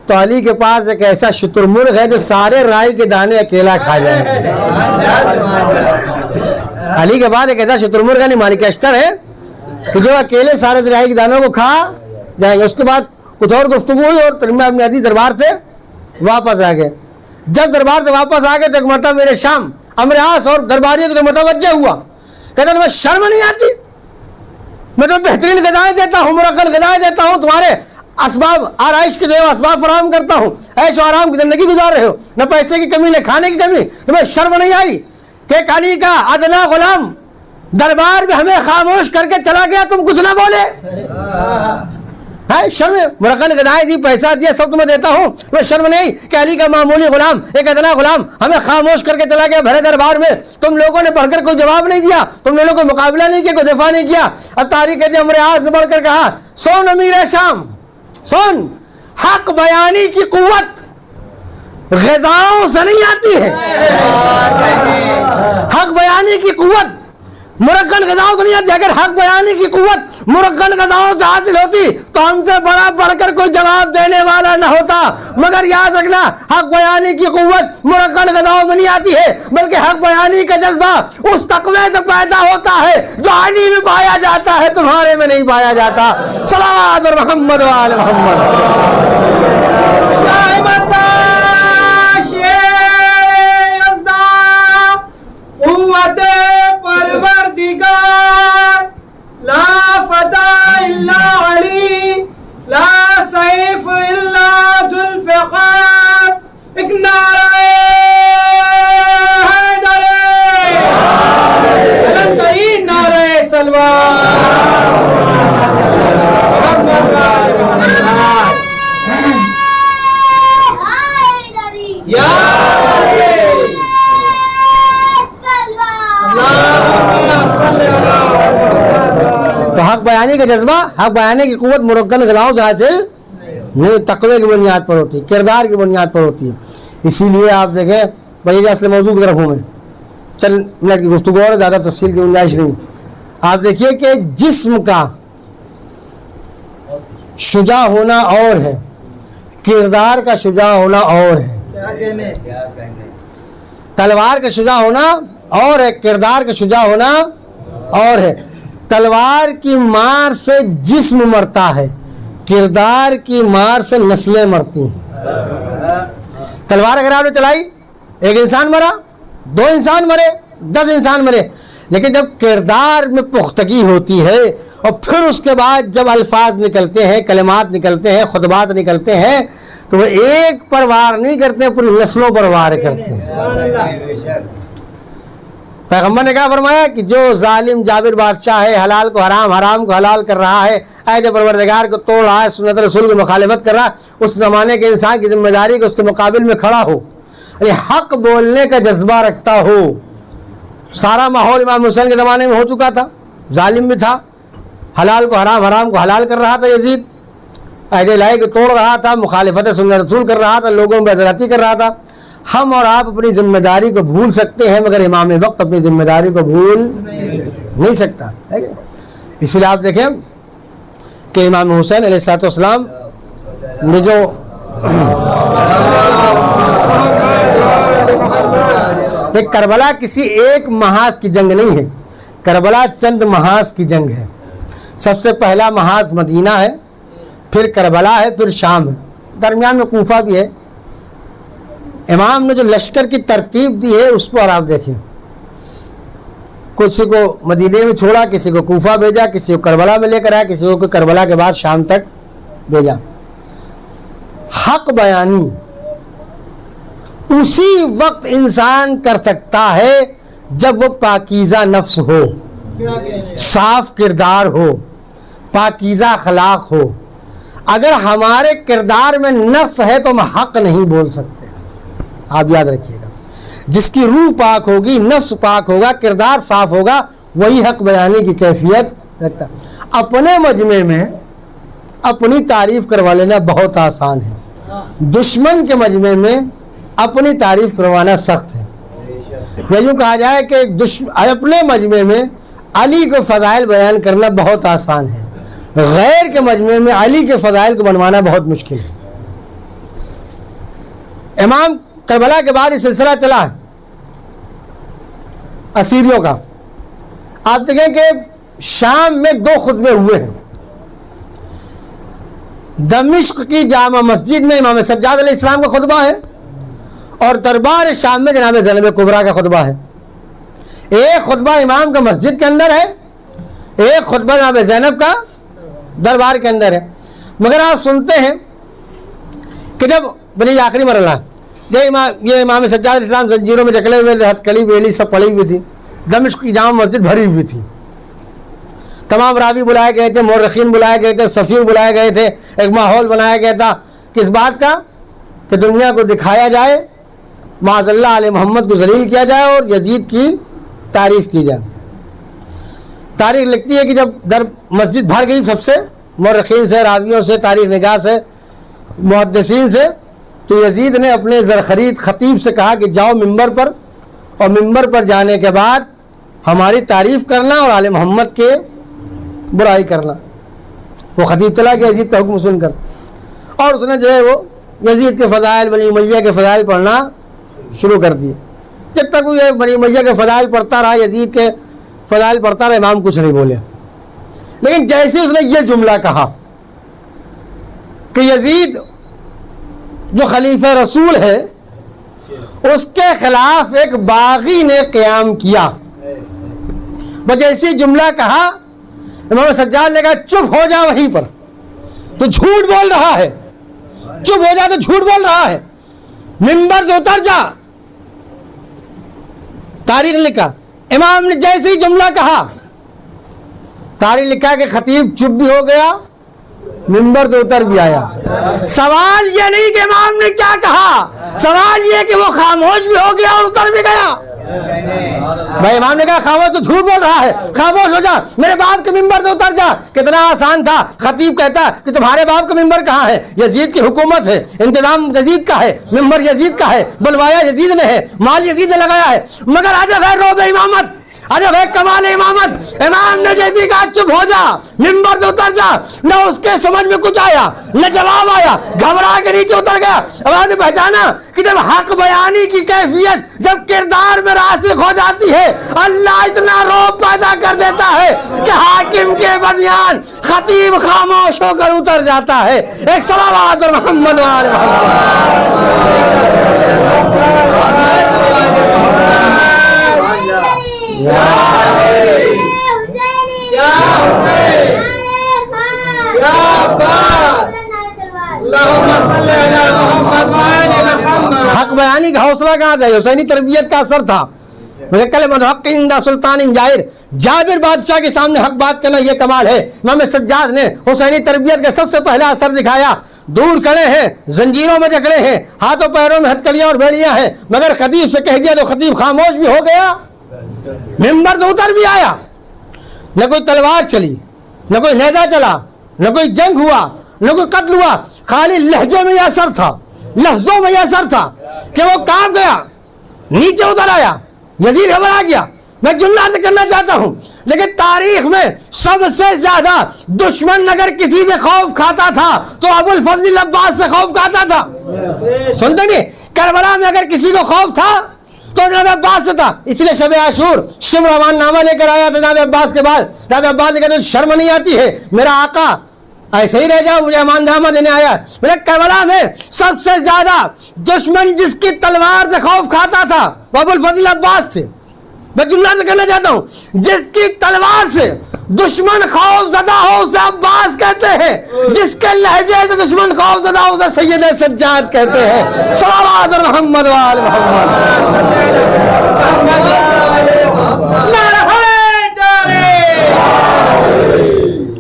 تو علی کے پاس ایک ایسا شتر مرغ ہے جو سارے رائی کے دانے اکیلا کھا جائے. علی کے بعد ایک ایسا شتر مرغ یعنی مالک اشتر ہے کہ جو اکیلے سارے رائی کے دانوں کو کھا جائے گا. اس کے بعد کچھ اور گفتگو ہوئی اور ترمہ ابن عدی دربار سے واپس آ گئے. جب دربار سے واپس آ گئے تو ایک مرتبہ میرے شام امر عاص اور درباریوں کو متوجہ ہوا, کہتا تمہیں شرم نہیں آتی؟ میں تمہیں بہترین غذائیں دیتا ہوں, مرکل غذائیں دیتا ہوں, تمہارے اسباب آرائش کے جو اسباب فراہم کرتا ہوں, عیش و آرام کی زندگی گزار رہے ہو, نہ پیسے کی کمی نہ کھانے کی کمی, تمہیں شرم نہیں آئی کہ علی کا ادنا غلام دربار میں ہمیں خاموش کر کے چلا گیا, تم کچھ نہ بولے؟ شرم, مرکل غذائیں دی, پیسہ دیا, سب تمہیں دیتا ہوں, میں شرم نہیں کہ علی کا معمولی غلام ایک ادنا غلام ہمیں خاموش کر کے چلا گیا بھرے دربار میں, تم لوگوں نے بڑھ کر کوئی جواب نہیں دیا, تم لوگوں کو مقابلہ نہیں کیا, کوئی دفاع نہیں کیا. اب تاریخ کہتے ہیں امر عاص نے بڑھ کر کہا سن امیر شام سن, حق بیانی کی قوت غذاؤں سے نہیں آتی ہے, حق بیانی کی قوت مرکن غذاؤں سے نہیں آتی. اگر حق بیانی کی قوت مرکن غذاؤں سے حاصل ہوتی تو ہم سے بڑا بڑھ کر کوئی جواب دینے والا نہ ہوتا. مگر یاد رکھنا حق بیانی کی قوت مرکن غذاؤں میں نہیں آتی ہے, بلکہ حق بیانی کا جذبہ اس تقوی سے پیدا ہوتا ہے جو علی میں پایا جاتا ہے, تمہارے میں نہیں پایا جاتا. صلوات اور محمد و آل محمد. قوت پروردگار لا فتح الا علی لا سیف الا ذوالفقار. ایک نعرہ حیدر, بلندترین نعرہ سلوات. تو حق بیانی کا جذبہ, حق بیانی کی قوت مرکن غذاؤں سے حاصل نہیں, تقوی کی بنیاد پر ہوتی ہے, کردار کی بنیاد پر ہوتی ہے. اسی لیے آپ دیکھیں بھائی اصل موضوع کی طرف ہوں میں, چل منٹ کی گفتگو اور زیادہ تفصیل کی گنجائش نہیں. آپ دیکھیے کہ جسم کا شجاع ہونا اور ہے, کردار کا شجاع ہونا اور ہے. تلوار کا شجاع ہونا اور ہے, کردار کا شجاع ہونا اور ہے. تلوار کی مار سے جسم مرتا ہے, کردار کی مار سے نسلیں مرتی ہیں. تلوار اگر آپ نے چلائی, ایک انسان مرا, دو انسان مرے, 10 انسان مرے, لیکن جب کردار میں پختگی ہوتی ہے اور پھر اس کے بعد جب الفاظ نکلتے ہیں, کلمات نکلتے ہیں, خطبات نکلتے ہیں, تو وہ ایک پر وار نہیں کرتے, پوری نسلوں پر وار کرتے ہیں. پیغمبر نے کہا فرمایا کہ جو ظالم جابر بادشاہ ہے, حلال کو حرام, حرام کو حلال کر رہا ہے, عہد پروردگار کو توڑ رہا ہے, سنت رسول کی مخالفت کر رہا ہے, اس زمانے کے انسان کی ذمہ داری کہ اس کے مقابل میں کھڑا ہو, یعنی حق بولنے کا جذبہ رکھتا ہو. سارا ماحول امام حسین کے زمانے میں ہو چکا تھا, ظالم بھی تھا, حلال کو حرام, حرام کو حلال کر رہا تھا یزید, عہد الہی کو توڑ رہا تھا, مخالفت سنت رسول کر رہا تھا, لوگوں میں بےعزتی کر رہا تھا. ہم اور آپ اپنی ذمہ داری کو بھول سکتے ہیں مگر امام وقت اپنی ذمہ داری کو بھول نہیں سکتا. اس لیے آپ دیکھیں کہ امام حسین علیہ الصلوۃ والسلام نے جو کربلا کسی ایک محاذ کی جنگ نہیں ہے, کربلا چند محاذ کی جنگ ہے. سب سے پہلا محاذ مدینہ ہے, پھر کربلا ہے, پھر شام ہے, درمیان میں کوفہ بھی ہے. امام نے جو لشکر کی ترتیب دی ہے اس پر آپ دیکھیں, کسی کو مدینے میں چھوڑا, کسی کو کوفہ بھیجا, کسی کو کربلا میں لے کر آیا, کسی کو کربلا کے بعد شام تک بھیجا. حق بیانی اسی وقت انسان کر سکتا ہے جب وہ پاکیزہ نفس ہو. صاف کردار ہو، پاکیزہ اخلاق ہو. اگر ہمارے کردار میں نقص ہے تو ہم حق نہیں بول سکتے. آپ یاد رکھیے گا، جس کی روح پاک ہوگی، نفس پاک ہوگا، کردار صاف ہوگا، وہی حق بیانی کی کیفیت رکھتا. اپنے مجمع میں اپنی تعریف کروا لینا بہت آسان ہے، دشمن کے مجمع میں اپنی تعریف کروانا سخت ہے. یا یوں کہا جائے کہ اپنے مجمع میں علی کو فضائل بیان کرنا بہت آسان ہے، غیر کے مجمع میں علی کے فضائل کو بنوانا بہت مشکل ہے. امام کربلا کے بعد یہ سلسلہ چلا ہے اسیریوں کا. آپ دیکھیں کہ شام میں 2 خطبے ہوئے ہیں. دمشق کی جامع مسجد میں امام سجاد علیہ السلام کا خطبہ ہے، اور دربار شام میں جناب زینب کبریٰ کا خطبہ ہے. ایک خطبہ امام کا مسجد کے اندر ہے، ایک خطبہ جناب زینب کا دربار کے اندر ہے. مگر آپ سنتے ہیں کہ جب بلی آخری مرحلہ یہ امام سجاد علیہ السلام زنجیروں میں جکڑے ہوئے، ہتکڑی بیلی سب پڑی ہوئی تھی، دمشق کی جامع مسجد بھری ہوئی تھی. تمام راوی بلائے گئے تھے، مورخین بلائے گئے تھے، سفیر بلائے گئے تھے. ایک ماحول بنایا گیا تھا کس بات کا کہ دنیا کو دکھایا جائے، معاذ اللہ علیہ محمد کو ذلیل کیا جائے اور یزید کی تعریف کی جائے. تاریخ لکھتی ہے کہ جب در مسجد بھر گئی سب سے، مورخین سے، راویوں سے، تاریخ نگار سے، محدثین سے، تو یزید نے اپنے زرخرید خطیب سے کہا کہ جاؤ ممبر پر، اور ممبر پر جانے کے بعد ہماری تعریف کرنا اور آل محمد کے برائی کرنا. وہ خطیب چلا گیا یزید کا حکم سن کر، اور اس نے جو ہے وہ یزید کے فضائل، بنی امیہ کے فضائل پڑھنا شروع کر دیے. جب تک وہ یہ بنی امیہ کے فضائل پڑھتا رہا، یزید کے فضائل پڑھتا رہا، امام کچھ نہیں بولے. لیکن جیسے اس نے یہ جملہ کہا کہ یزید جو خلیفہ رسول ہے اس کے خلاف ایک باغی نے قیام کیا، وہ جیسے جملہ کہا امام سجاد نے کہا چپ ہو جا وہیں پر، تو جھوٹ بول رہا ہے، چپ ہو جا تو جھوٹ بول رہا ہے، منبر سے اتر جا. تاریخ لکھا امام نے جیسے ہی جملہ کہا، تاریخ لکھا کہ خطیب چپ بھی ہو گیا، منبر سے اتر بھی آیا. سوال یہ نہیں کہ امام نے کیا کہا، سوال یہ کہ وہ خاموش بھی ہو گیا اور اتر بھی گیا. بھائی امام نے کہا خاموش تو جھوٹ بول رہا ہے، خاموش ہو جا، میرے باپ کے منبر سے اتر جا. کتنا آسان تھا. خطیب کہتا کہ تمہارے باپ کا منبر کہاں ہے؟ یزید کی حکومت ہے، انتظام یزید کا ہے، منبر یزید کا ہے، بلوایا یزید نے ہے، مال یزید نے لگایا ہے. مگر عجب ہے روب امامت، عجب ہے کمال امامت. امام نے جیسی کہا چپ ہو جا، منبر سے اتر جا، نہ اس کے سمجھ میں کچھ آیا نہ جواب آیا، گھبرا کے نیچے اتر گیا. امام نے پہچانا کہ جب حق بیانی کی کیفیت جب کردار میں راسخ ہو جاتی ہے، اللہ اتنا روب پیدا کر دیتا ہے کہ حاکم کے بنیان خطیب خاموش ہو کر اتر جاتا ہے. ایک صلوات اور محمد وآل حق بیانی کا حوصلہ کہاں تھا؟ حسینی تربیت کا اثر تھا. کلمۃ حق عند سلطان جائر، جابر بادشاہ کے سامنے حق بات کرنا یہ کمال ہے. امام سجاد نے حسینی تربیت کا سب سے پہلا اثر دکھایا. دور کھڑے ہیں، زنجیروں میں جکڑے ہیں، ہاتھوں پیروں میں ہتکڑیاں اور بیڑیاں ہیں، مگر خطیب سے کہہ دیا تو خطیب خاموش بھی ہو گیا، منبر سے اتر بھی آیا. نہ کوئی تلوار چلی، نہ کوئی نیزہ چلا، نہ کوئی جنگ ہوا، نہ کوئی قتل ہوا. خالی لہجے میں یہ اثر تھا، لفظوں میں یہ اثر تھا کہ وہ کام گیا، نیچے اتر آیا، یزید گھبرا گیا. میں جملہ عرض کرنا چاہتا ہوں، لیکن تاریخ میں سب سے زیادہ دشمن اگر کسی سے خوف کھاتا تھا تو ابو الفضل عباس سے خوف کھاتا تھا. سنتے نہیں؟ کربلا میں اگر کسی کو خوف تھا تو جناب عباس سے تھا. اس لیے شب عاشور شمر امان نامہ لے کر آیا تھا جناب عباس کے بعد. جناب عباس نے کہا شرم نہیں آتی ہے میرا آقا، ایسے ہی رہ جاؤ، مجھے امان نامہ دینے آیا. میرے کربلا میں سب سے زیادہ دشمن جس کی تلوار سے خوف کھاتا تھا وہ ابو الفضل عباس تھے. میں جملہ سے کہنا چاہتا ہوں، جس کی تلوار سے دشمن خوف زدہ ہو اسے عباس کہتے ہیں، جس کے لہجے سے دشمن خوف زدہ ہو اسے سید سجاد کہتے ہیں. صلوات محمد وآل محمد. نعرہ حیدر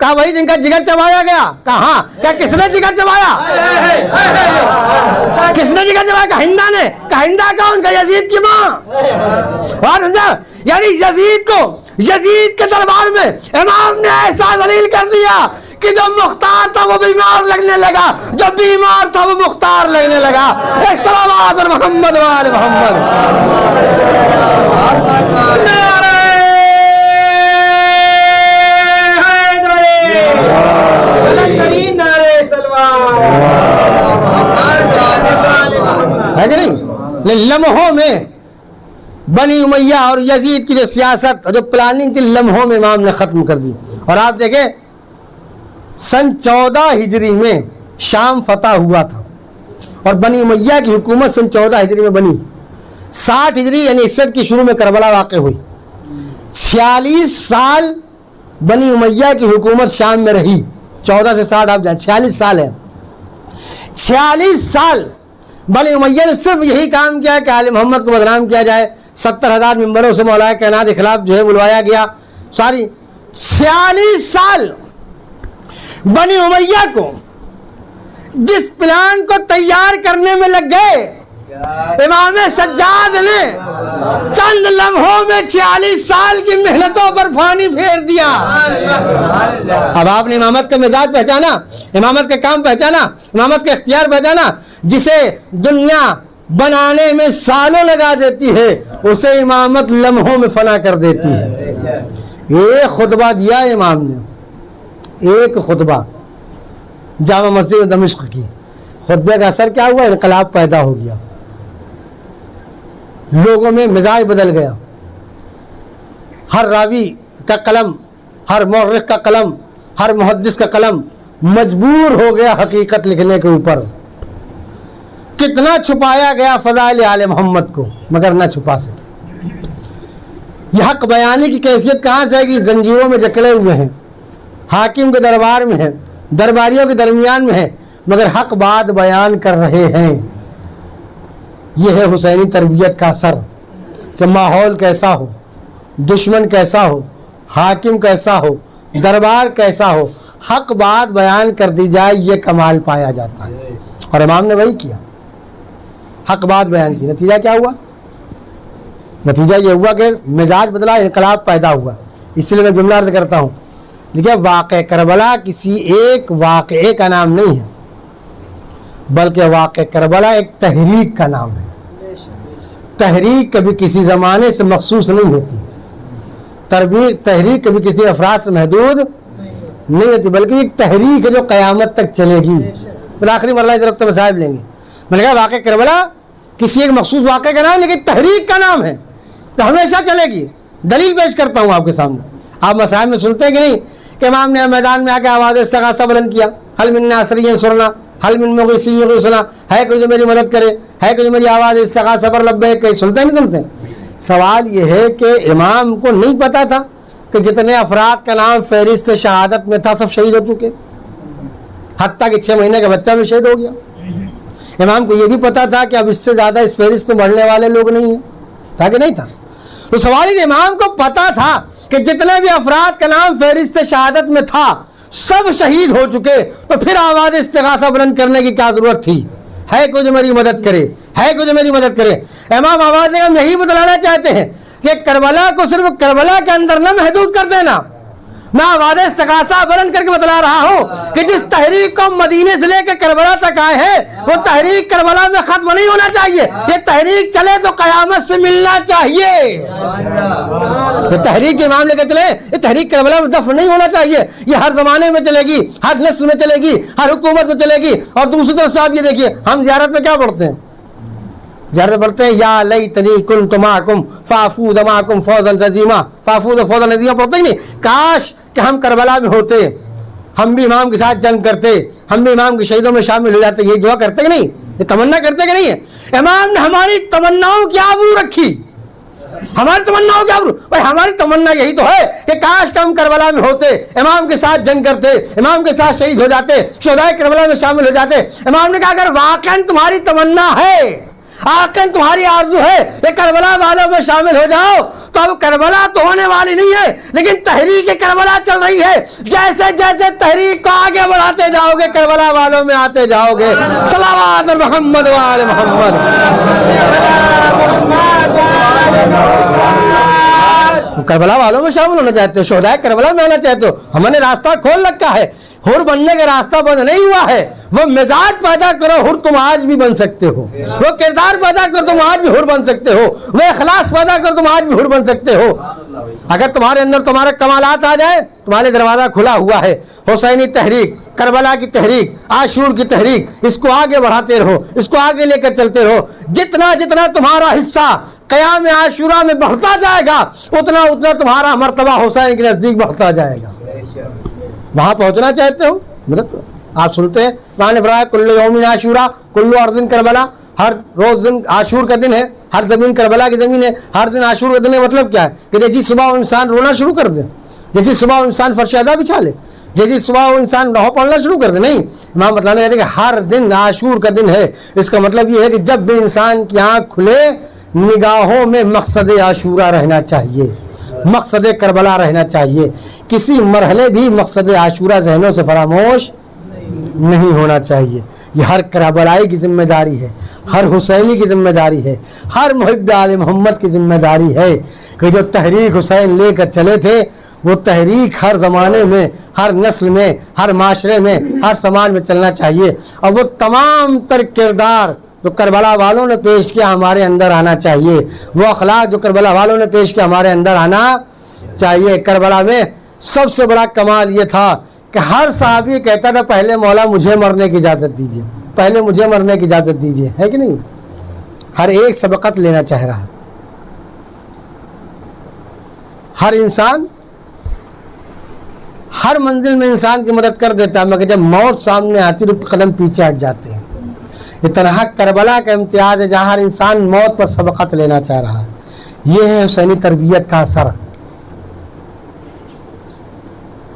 کہا وہی جن کا جگر چبایا گیا. کہاں؟ کیا کس نے جگر چبایا؟ کس نے جگر چبایا؟ کہا ہندا نے. کہا ہندا کون؟ کا یزید کی ماں. اور سمجھا؟ یعنی یزید کے دربار میں امام نے ایسا ذلیل کر دیا کہ جو مختار تھا وہ بیمار لگنے لگا, جو بیمار تھا وہ مختار لگنے لگا. ایک صلوات اور محمد وآل محمد. ہے کہ نہیں؟ لمحوں میں بنی امیہ اور یزید کی جو سیاست اور جو پلاننگ تھی لمحوں میں امام نے ختم کر دی. اور آپ دیکھیں سن 14 ہجری میں شام فتح ہوا تھا اور بنی امیہ کی حکومت سن 14 ہجری میں بنی. 60 ہجری یعنی 61 کی شروع میں کربلا واقع ہوئی. 46 سال بنی امیہ کی حکومت شام میں رہی. 14 سے 60 آپ جائیں 46 سال ہے. 46 سال بنی امیہ نے صرف یہی کام کیا کہ آل محمد کو بدنام کیا جائے. 70,000 ممبروں سے مولا کائنات کے خلاف جو ہے بلوایا گیا. ساری 46 سال بنی امیہ کو جس پلان کو تیار کرنے میں لگ گئے, امام سجاد نے چند لمحوں میں 46 سال کی محنتوں پر پانی پھیر دیا. اب آپ نے امامت کا مزاج پہچانا, امامت کا کام پہچانا, امامت کا اختیار پہچانا. جسے دنیا بنانے میں سالوں لگا دیتی ہے اسے امامت لمحوں میں فنا کر دیتی ہے. ایک خطبہ دیا امام نے, ایک خطبہ جامع مسجد دمشق کی. خطبے کا اثر کیا ہوا؟ انقلاب پیدا ہو گیا, لوگوں میں مزاج بدل گیا. ہر راوی کا قلم, ہر مورخ کا قلم, ہر محدث کا قلم مجبور ہو گیا حقیقت لکھنے کے اوپر. کتنا چھپایا گیا فضائل آل محمد کو مگر نہ چھپا سکے. یہ حق بیانی کی کیفیت کہاں سے آئے گی؟ زنجیروں میں جکڑے ہوئے ہیں, حاکم کے دربار میں ہیں, درباریوں کے درمیان میں ہیں, مگر حق بات بیان کر رہے ہیں. یہ ہے حسینی تربیت کا اثر کہ ماحول کیسا ہو, دشمن کیسا ہو, حاکم کیسا ہو, دربار کیسا ہو, حق بات بیان کر دی جائے, یہ کمال پایا جاتا ہے. اور امام نے وہی کیا, حق بات بیان کی. نتیجہ کیا ہوا؟ نتیجہ یہ ہوا کہ مزاج بدلا, انقلاب پیدا ہوا. اس لیے میں جملہ عرض کرتا ہوں, دیکھیے واقعہ کربلا کسی ایک واقعے کا نام نہیں ہے, بلکہ واقعہ کربلا ایک تحریک کا نام ہے. تحریک کبھی کسی زمانے سے مخصوص نہیں ہوتی, تحریک کبھی کسی افراد سے محدود نہیں ہوتی, بلکہ ایک تحریک ہے جو قیامت تک چلے گی. پھر آخری مرحلہ اس رقم صاحب لیں گے. میں نے کہا واقعہ کربلا کسی ایک مخصوص واقعے کا نام, لیکن تحریک کا نام ہے تو ہمیشہ چلے گی. دلیل پیش کرتا ہوں آپ کے سامنے. آپ مسائل میں سنتے ہیں کہ نہیں کہ امام نے میدان میں آ کے آواز استغاثہ بلند کیا, حل من ناصری سرنا, حل من مغیثی سنا, ہے کوئی جو میری مدد کرے, ہے کوئی جو میری آواز استغاثہ پر لبیک کہے. سنتے نہیں سنتے؟ سوال یہ ہے کہ امام کو نہیں پتا تھا کہ جتنے افراد کا نام فہرست شہادت میں تھا سب شہید ہو چکے, حتیٰ کہ 6 مہینے کا بچہ بھی شہید ہو گیا. امام کو یہ بھی پتا تھا کہ اب اس سے زیادہ اس فہرست میں بڑھنے والے لوگ نہیں ہیں, تھا کہ نہیں تھا؟ تو سوال یہ امام کو پتا تھا کہ جتنے بھی افراد کا نام فہرست شہادت میں تھا سب شہید ہو چکے, تو پھر آواز استغاثہ بلند کرنے کی کیا ضرورت تھی؟ ہے کوئی جو میری مدد کرے, ہے کوئی جو میری مدد کرے. امام آواز ہم یہی بتلانا چاہتے ہیں کہ کربلا کو صرف کربلا کے اندر نہ محدود کر دینا. میں آواز استغاثہ بلند کر کے بتلا رہا ہوں کہ جس تحریک کو مدینے سے لے کے کربلا تک آئے ہیں وہ تحریک کربلا میں ختم نہیں ہونا چاہیے. یہ تحریک چلے تو قیامت سے ملنا چاہیے. یہ تحریک امام لے کے چلے, یہ تحریک کربلا میں دفن نہیں ہونا چاہیے. یہ ہر زمانے میں چلے گی, ہر نسل میں چلے گی, ہر حکومت میں چلے گی. اور دوسری طرف سے آپ یہ دیکھیے, ہم زیارت میں کیا پڑھتے ہیں؟ زیارت پڑھتے ہیں یا لیتنی کنت معکم فافوز معکم فوزا عظیما, فافوز فوزا عظیما پڑھتے ہی نہیں. کاش کہ ہم کربلا میں ہوتے, ہم بھی امام کے ساتھ جنگ کرتے, ہم بھی امام کے شہیدوں میں شامل ہو جاتے. یہ دعا کرتے کہ نہیں؟ یہ تمنا کرتے کہ نہیں ہے؟ امام نے ہماری تمناؤں کی آبرو رکھی, ہماری تمناؤں کی آبرو. بھائی ہماری تمنا یہی تو ہے کہ کاش کہ ہم کربلا میں ہوتے, امام کے ساتھ جنگ کرتے, امام کے ساتھ شہید ہو جاتے, شہدائے کربلا میں شامل ہو جاتے. امام نے کہا اگر واقعاً تمہاری تمنا ہے آخر تمہاری آرزو ہے کہ کربلا والوں میں شامل ہو جاؤ، تو اب کربلا تو ہونے والی نہیں ہے، لیکن تحریک کربلا چل رہی ہے. جیسے جیسے تحریک کو آگے بڑھاتے جاؤ گے کربلا والوں میں آتے جاؤ گے. صلوات محمد وآل محمد. کربلا والوں میں شامل ہونا چاہتے ہو، شہدائے کربلا میں آنا چاہتے ہو، ہم نے راستہ کھول رکھا ہے. حر بننے کا راستہ بند نہیں ہوا ہے. وہ مزاج پیدا کرو، حر تم آج بھی بن سکتے ہو. وہ کردار پیدا کرو، تم آج بھی حر بن سکتے ہو. وہ اخلاص پیدا کرو، تم آج بھی حر بن سکتے ہو. اگر تمہارے اندر تمہارے کمالات آ جائے، تمہارے دروازہ کھلا ہوا ہے. حسینی تحریک، کربلا کی تحریک، عاشور کی تحریک، اس کو آگے بڑھاتے رہو، اس کو آگے لے کر چلتے رہو. جتنا جتنا تمہارا حصہ قیام عاشورہ میں بڑھتا جائے گا، اتنا اتنا تمہارا مرتبہ حسین کے نزدیک بڑھتا جائے گا. وہاں پہنچنا چاہتے ہو، مطلب آپ سنتے ہیں وہاں نے فرمایا کل یوم عاشورہ کل ارض کربلا، ہر روز دن عاشور کا دن ہے، ہر زمین کربلا کی زمین ہے، ہر دن عاشور کا دن ہے. مطلب کیا ہے کہ جیسی صبح انسان رونا شروع کر دے، جیسی صبح انسان فرش ادا بچھا لے، جیسی صبح انسان رہو پڑھنا شروع کر دے. نہیں، امام بتلانا چاہتے ہیں کہ ہر دن عاشور کا دن ہے. اس کا مطلب یہ ہے کہ جب بھی انسان کی آنکھ کھلے نگاہوں میں مقصد عاشورہ رہنا چاہیے، مقصد کربلا رہنا چاہیے. کسی مرحلے بھی مقصد عاشورہ ذہنوں سے فراموش نہیں ہونا چاہیے. یہ ہر کربلائی کی ذمہ داری ہے، ہر حسینی کی ذمہ داری ہے، ہر محب آل محمد کی ذمہ داری ہے کہ جو تحریک حسین لے کر چلے تھے، وہ تحریک ہر زمانے میں، ہر نسل میں، ہر معاشرے میں، ہر سماج میں چلنا چاہیے. اور وہ تمام تر کردار جو کربلا والوں نے پیش کیا ہمارے اندر آنا چاہیے، وہ اخلاق جو کربلا والوں نے پیش کیا ہمارے اندر آنا چاہیے. کربلا میں سب سے بڑا کمال یہ تھا کہ ہر صحابی کہتا تھا پہلے مولا مجھے مرنے کی اجازت دیجیے، پہلے مجھے مرنے کی اجازت دیجیے، ہے کہ نہیں؟ ہر ایک سبقت لینا چاہ رہا ہے. ہر انسان ہر منزل میں انسان کی مدد کر دیتا ہے، مگر جب موت سامنے آتی تو قدم پیچھے ہٹ جاتے ہیں. یہ طرح کربلا کا امتیاز ہے جہاں ہر انسان موت پر سبقت لینا چاہ رہا ہے. یہ ہے حسینی تربیت کا اثر.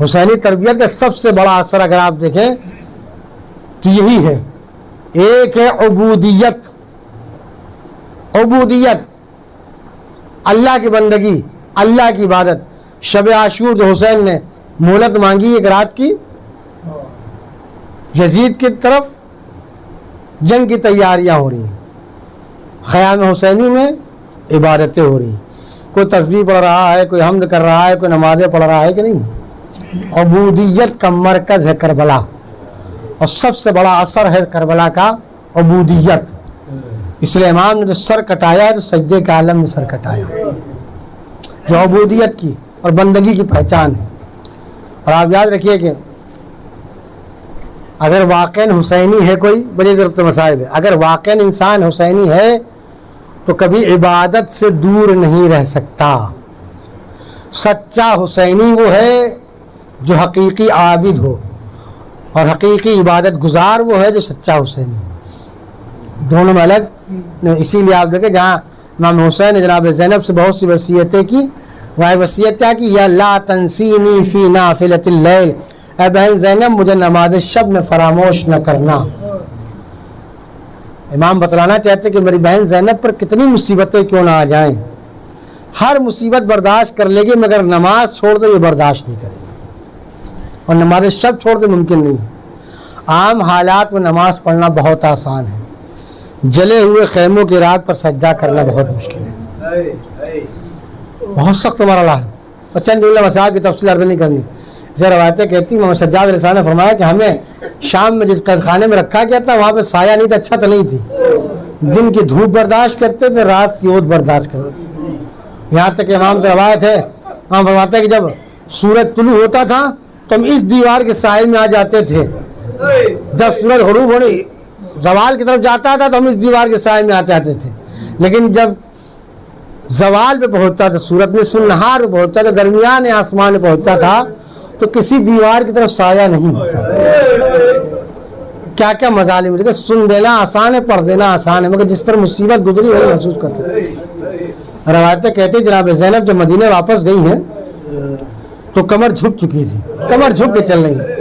حسینی تربیت کا سب سے بڑا اثر اگر آپ دیکھیں تو یہی ہے. ایک ہے عبودیت، عبودیت، اللہ کی بندگی، اللہ کی عبادت. شب عاشور جو حسین نے مہلت مانگی ایک رات کی، یزید کی طرف جنگ کی تیاریاں ہو رہی ہیں، خیام حسینی میں عبادتیں ہو رہی ہیں. کوئی تسبیح پڑھ رہا ہے، کوئی حمد کر رہا ہے، کوئی نمازیں پڑھ رہا ہے کہ نہیں. عبودیت کا مرکز ہے کربلا، اور سب سے بڑا اثر ہے کربلا کا عبودیت. اس لیے امام نے جو سر کٹایا ہے تو سجدے کے عالم میں سر کٹایا، جو عبودیت کی اور بندگی کی پہچان ہے. اور آپ یاد رکھیے کہ اگر واقعاً حسینی ہے کوئی بڑی ضرورت مصائب ہے، اگر واقعاً انسان حسینی ہے تو کبھی عبادت سے دور نہیں رہ سکتا. سچا حسینی وہ ہے جو حقیقی عابد ہو، اور حقیقی عبادت گزار وہ ہے جو سچا حسینی ہو. دونوں میں الگ. اسی لیے آپ دیکھیں جہاں امام حسین نے جناب زینب سے بہت سی وصیتیں کی، وہاں وصیت کیا کی، یا لا تنسینی فی نافلۃ اللیل، اے بہن زینب مجھے نماز شب میں فراموش نہ کرنا. امام بتلانا چاہتے کہ میری بہن زینب پر کتنی مصیبتیں کیوں نہ آ جائیں، ہر مصیبت برداشت کر لے گی مگر نماز چھوڑ دے یہ برداشت نہیں کرے گی، اور نماز شب چھوڑ دے ممکن نہیں ہے. عام حالات میں نماز پڑھنا بہت آسان ہے، جلے ہوئے خیموں کی رات پر سجدہ کرنا بہت مشکل ہے، بہت سخت مرحلہ ہے. اور چند جملے مسائل کی تفصیل عرض نہیں کرنی. جیسے روایتیں کہتی محمد سجاد علیہ السلام نے فرمایا کہ ہمیں شام میں جس قید خانے میں رکھا گیا تھا وہاں پہ سایہ نہیں تھا، چھت نہیں تھی. دن کی دھوپ برداشت کرتے تھے، رات کی اود برداشت کرتے تھے. یہاں تک کہ امام سے روایت ہے، امام فرماتے ہیں کہ جب سورج طلوع ہوتا تھا تو ہم اس دیوار کے سائے میں آ جاتے تھے، جب سورج غروب ہونے زوال کی طرف جاتا تھا تو ہم اس دیوار کے سائے میں آتے آتے تھے. لیکن جب زوال پہ پہنچتا تھا، سورج نصف النہار پہ پہنچتا تھا، درمیان آسمان پہ پہنچتا تھا تو کسی دیوار کی طرف سایہ نہیں ہوتا تھا. کیا کیا مظالم، دیکھیں سن دینا آسان ہے، پڑھ دینا آسان ہے، مگر جس پر مصیبت گزری وہی محسوس کرتے تھے. روایتیں کہتے ہیں جناب زینب جب مدینے واپس گئی ہیں تو کمر جھک چکی تھی، کمر جھک کے چل رہی ہے.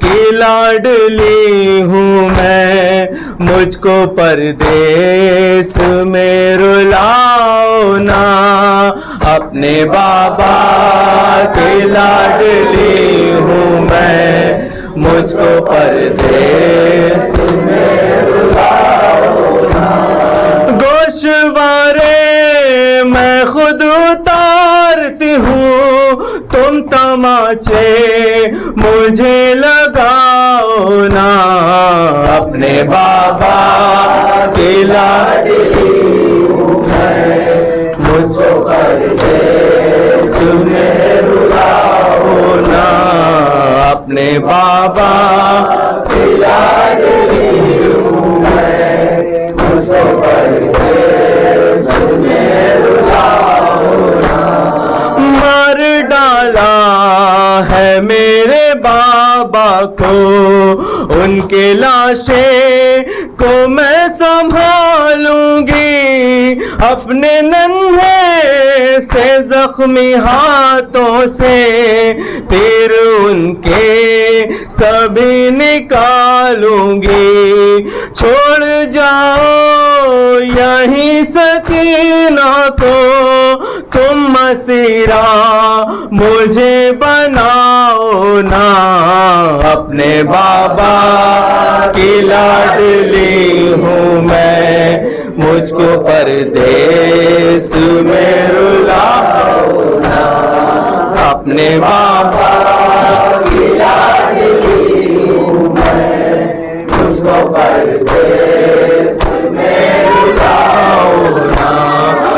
کی لاڈلی ہوں میں، مجھ کو پردیس میں رلاؤ نا، اپنے بابا کی لاڈلی ہوں میں، مجھ کو پردیس میں رلاؤ نا، گوشوارے میں خود اتارتی ہوں، تم تماچے مجھے لگاؤ نا، اپنے بابا کی لاڈلی ہوں میں، مجھ کو پردیس میں رلاؤ نا، اپنے بابا کی لاڈلی ہوں میں، مجھ کو پردیس میں رلاؤ نا، مار ڈالا ہے میرے بابا کو، ان کے لاشیں کو میں سنبھالوں گی، اپنے ننھے سے زخمی ہاتھوں سے تیر ان کے سبھی نکالوں گی، چھوڑ جاؤ یہیں سکینہ کو، تم مسیرہ مجھے بناؤ نا، اپنے بابا کی لاڈلی ہوں میں، مجھ کو پردیس میں رلاؤ نا، اپنے بابا کی لاڈلی ہوں میں، مجھ کو پردیس میں رلاؤ نا،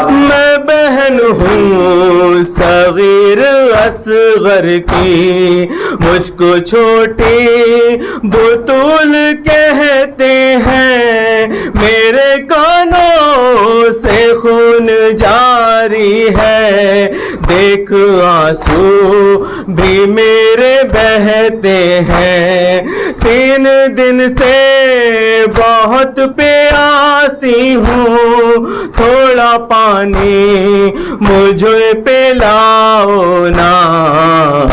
میں بہن ہوں صغیر اصغر کی، مجھ کو چھوٹی بطول کہتے ہیں، میرے کانوں سے خون جاری ہے، دیکھ آنسو بھی میرے بہتے ہیں، 3 دن سے بہت پیاسی ہوں، تھوڑا پانی مجھے پلاؤ نا،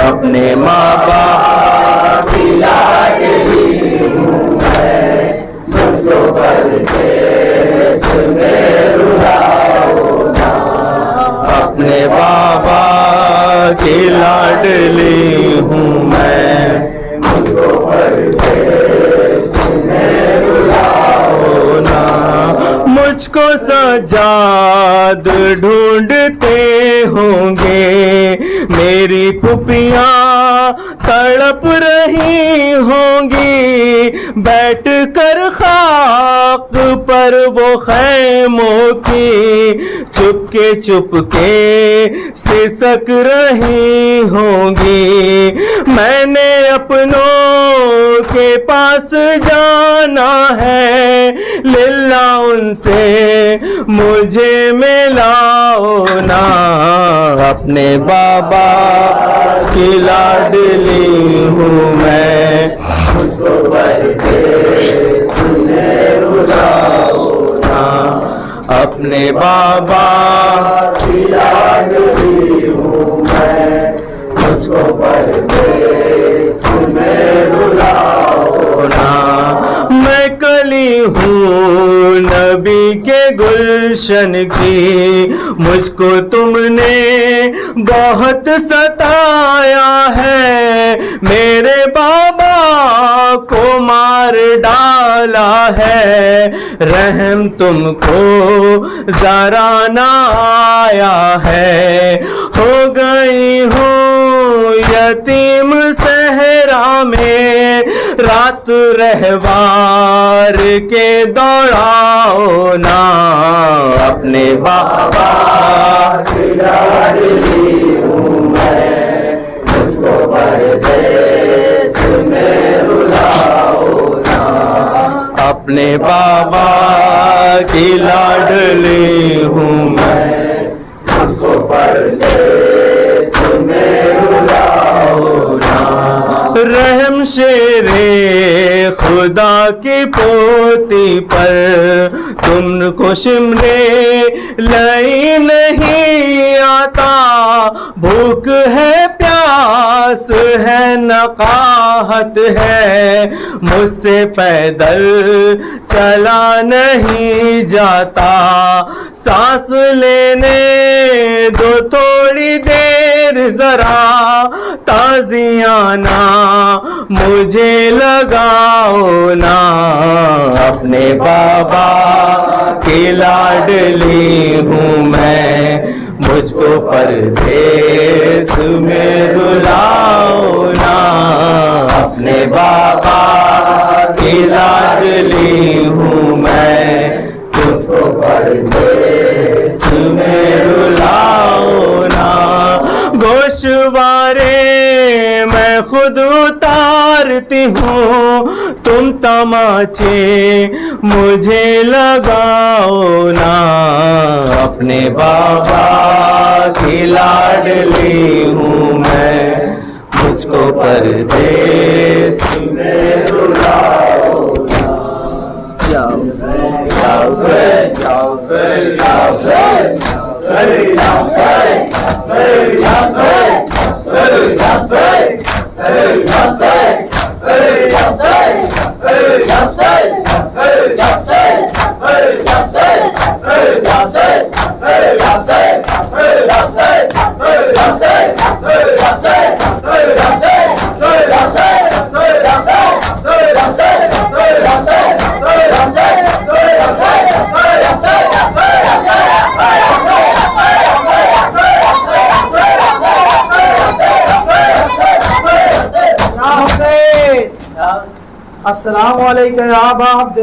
اپنے ماں باپ کی لاڈلی ہوں میں، مجھ کو پردیس میں رلاؤ نا، اپنے بابا کی لاڈلی ہوں میں، مجھ کو پردیس میں رلاؤ نا، مجھ کو سجاد ڈھونڈتے ہوں گے، میری پھپھیاں تڑپ رہی ہوں گی، بیٹھ کر خاک پر وہ خیموں کی، چپ کے سسک رہی ہوں گی، میں نے اپنوں کے پاس جانا ہے، للہ ان سے مجھے ملاؤ نا، اپنے بابا کی لاڈلی ہوں میں، مجھ کو پردیس میں رلاؤ نا، اپنے بابا کی لاڈلی ہوں میں، مجھ کو پردیس میں رلاؤ نا، میں کلی ہوں نبی کے گلشن کی، مجھ کو تم نے بہت ستایا ہے، میرے بابا کو مار ڈالا ہے، رحم تم کو ذرا نہ آیا ہے، ہو گئی ہوں یتیم صحرا میں، رات رہوار کے دوڑاؤ نا، اپنے بابا کی لاڈلی ہوں میں، مجھ کو پردیس میں رلاؤ نا، اپنے بابا کی لاڈلی ہوں میں، مجھ کو پردیس میں رلاؤ نا، رحم شیر خدا کی پوتی پر تم کو شملے لئی نہیں آتا، بھوک ہے پیاس پاس ہے نقاہت ہے، مجھ سے پیدل چلا نہیں جاتا، سانس لینے دو تھوڑی دیر ذرا، تازیانہ مجھے لگاؤ نا، اپنے بابا کی لاڈلی ہوں میں، مجھ کو پردیس میں رلاؤ نا، اپنے بابا کی لاڈلی ہوں میں، مجھ کو پردیس میں رلاؤ نا، گوشوارے میں خود اتارتی ہوں، تم تماچے مجھے لگاؤ نا، اپنے بابا کی لاڈلی ہوں میں، مجھ کو پردیس میں رلاؤ نا۔ یا حسین یا حسین یا حسین یا حسین یا حسین یا حسین یا حسین یا حسین یا حسین یا حسین یا حسین یا حسین یا حسین یا حسین یا السلام علیکم یا باپ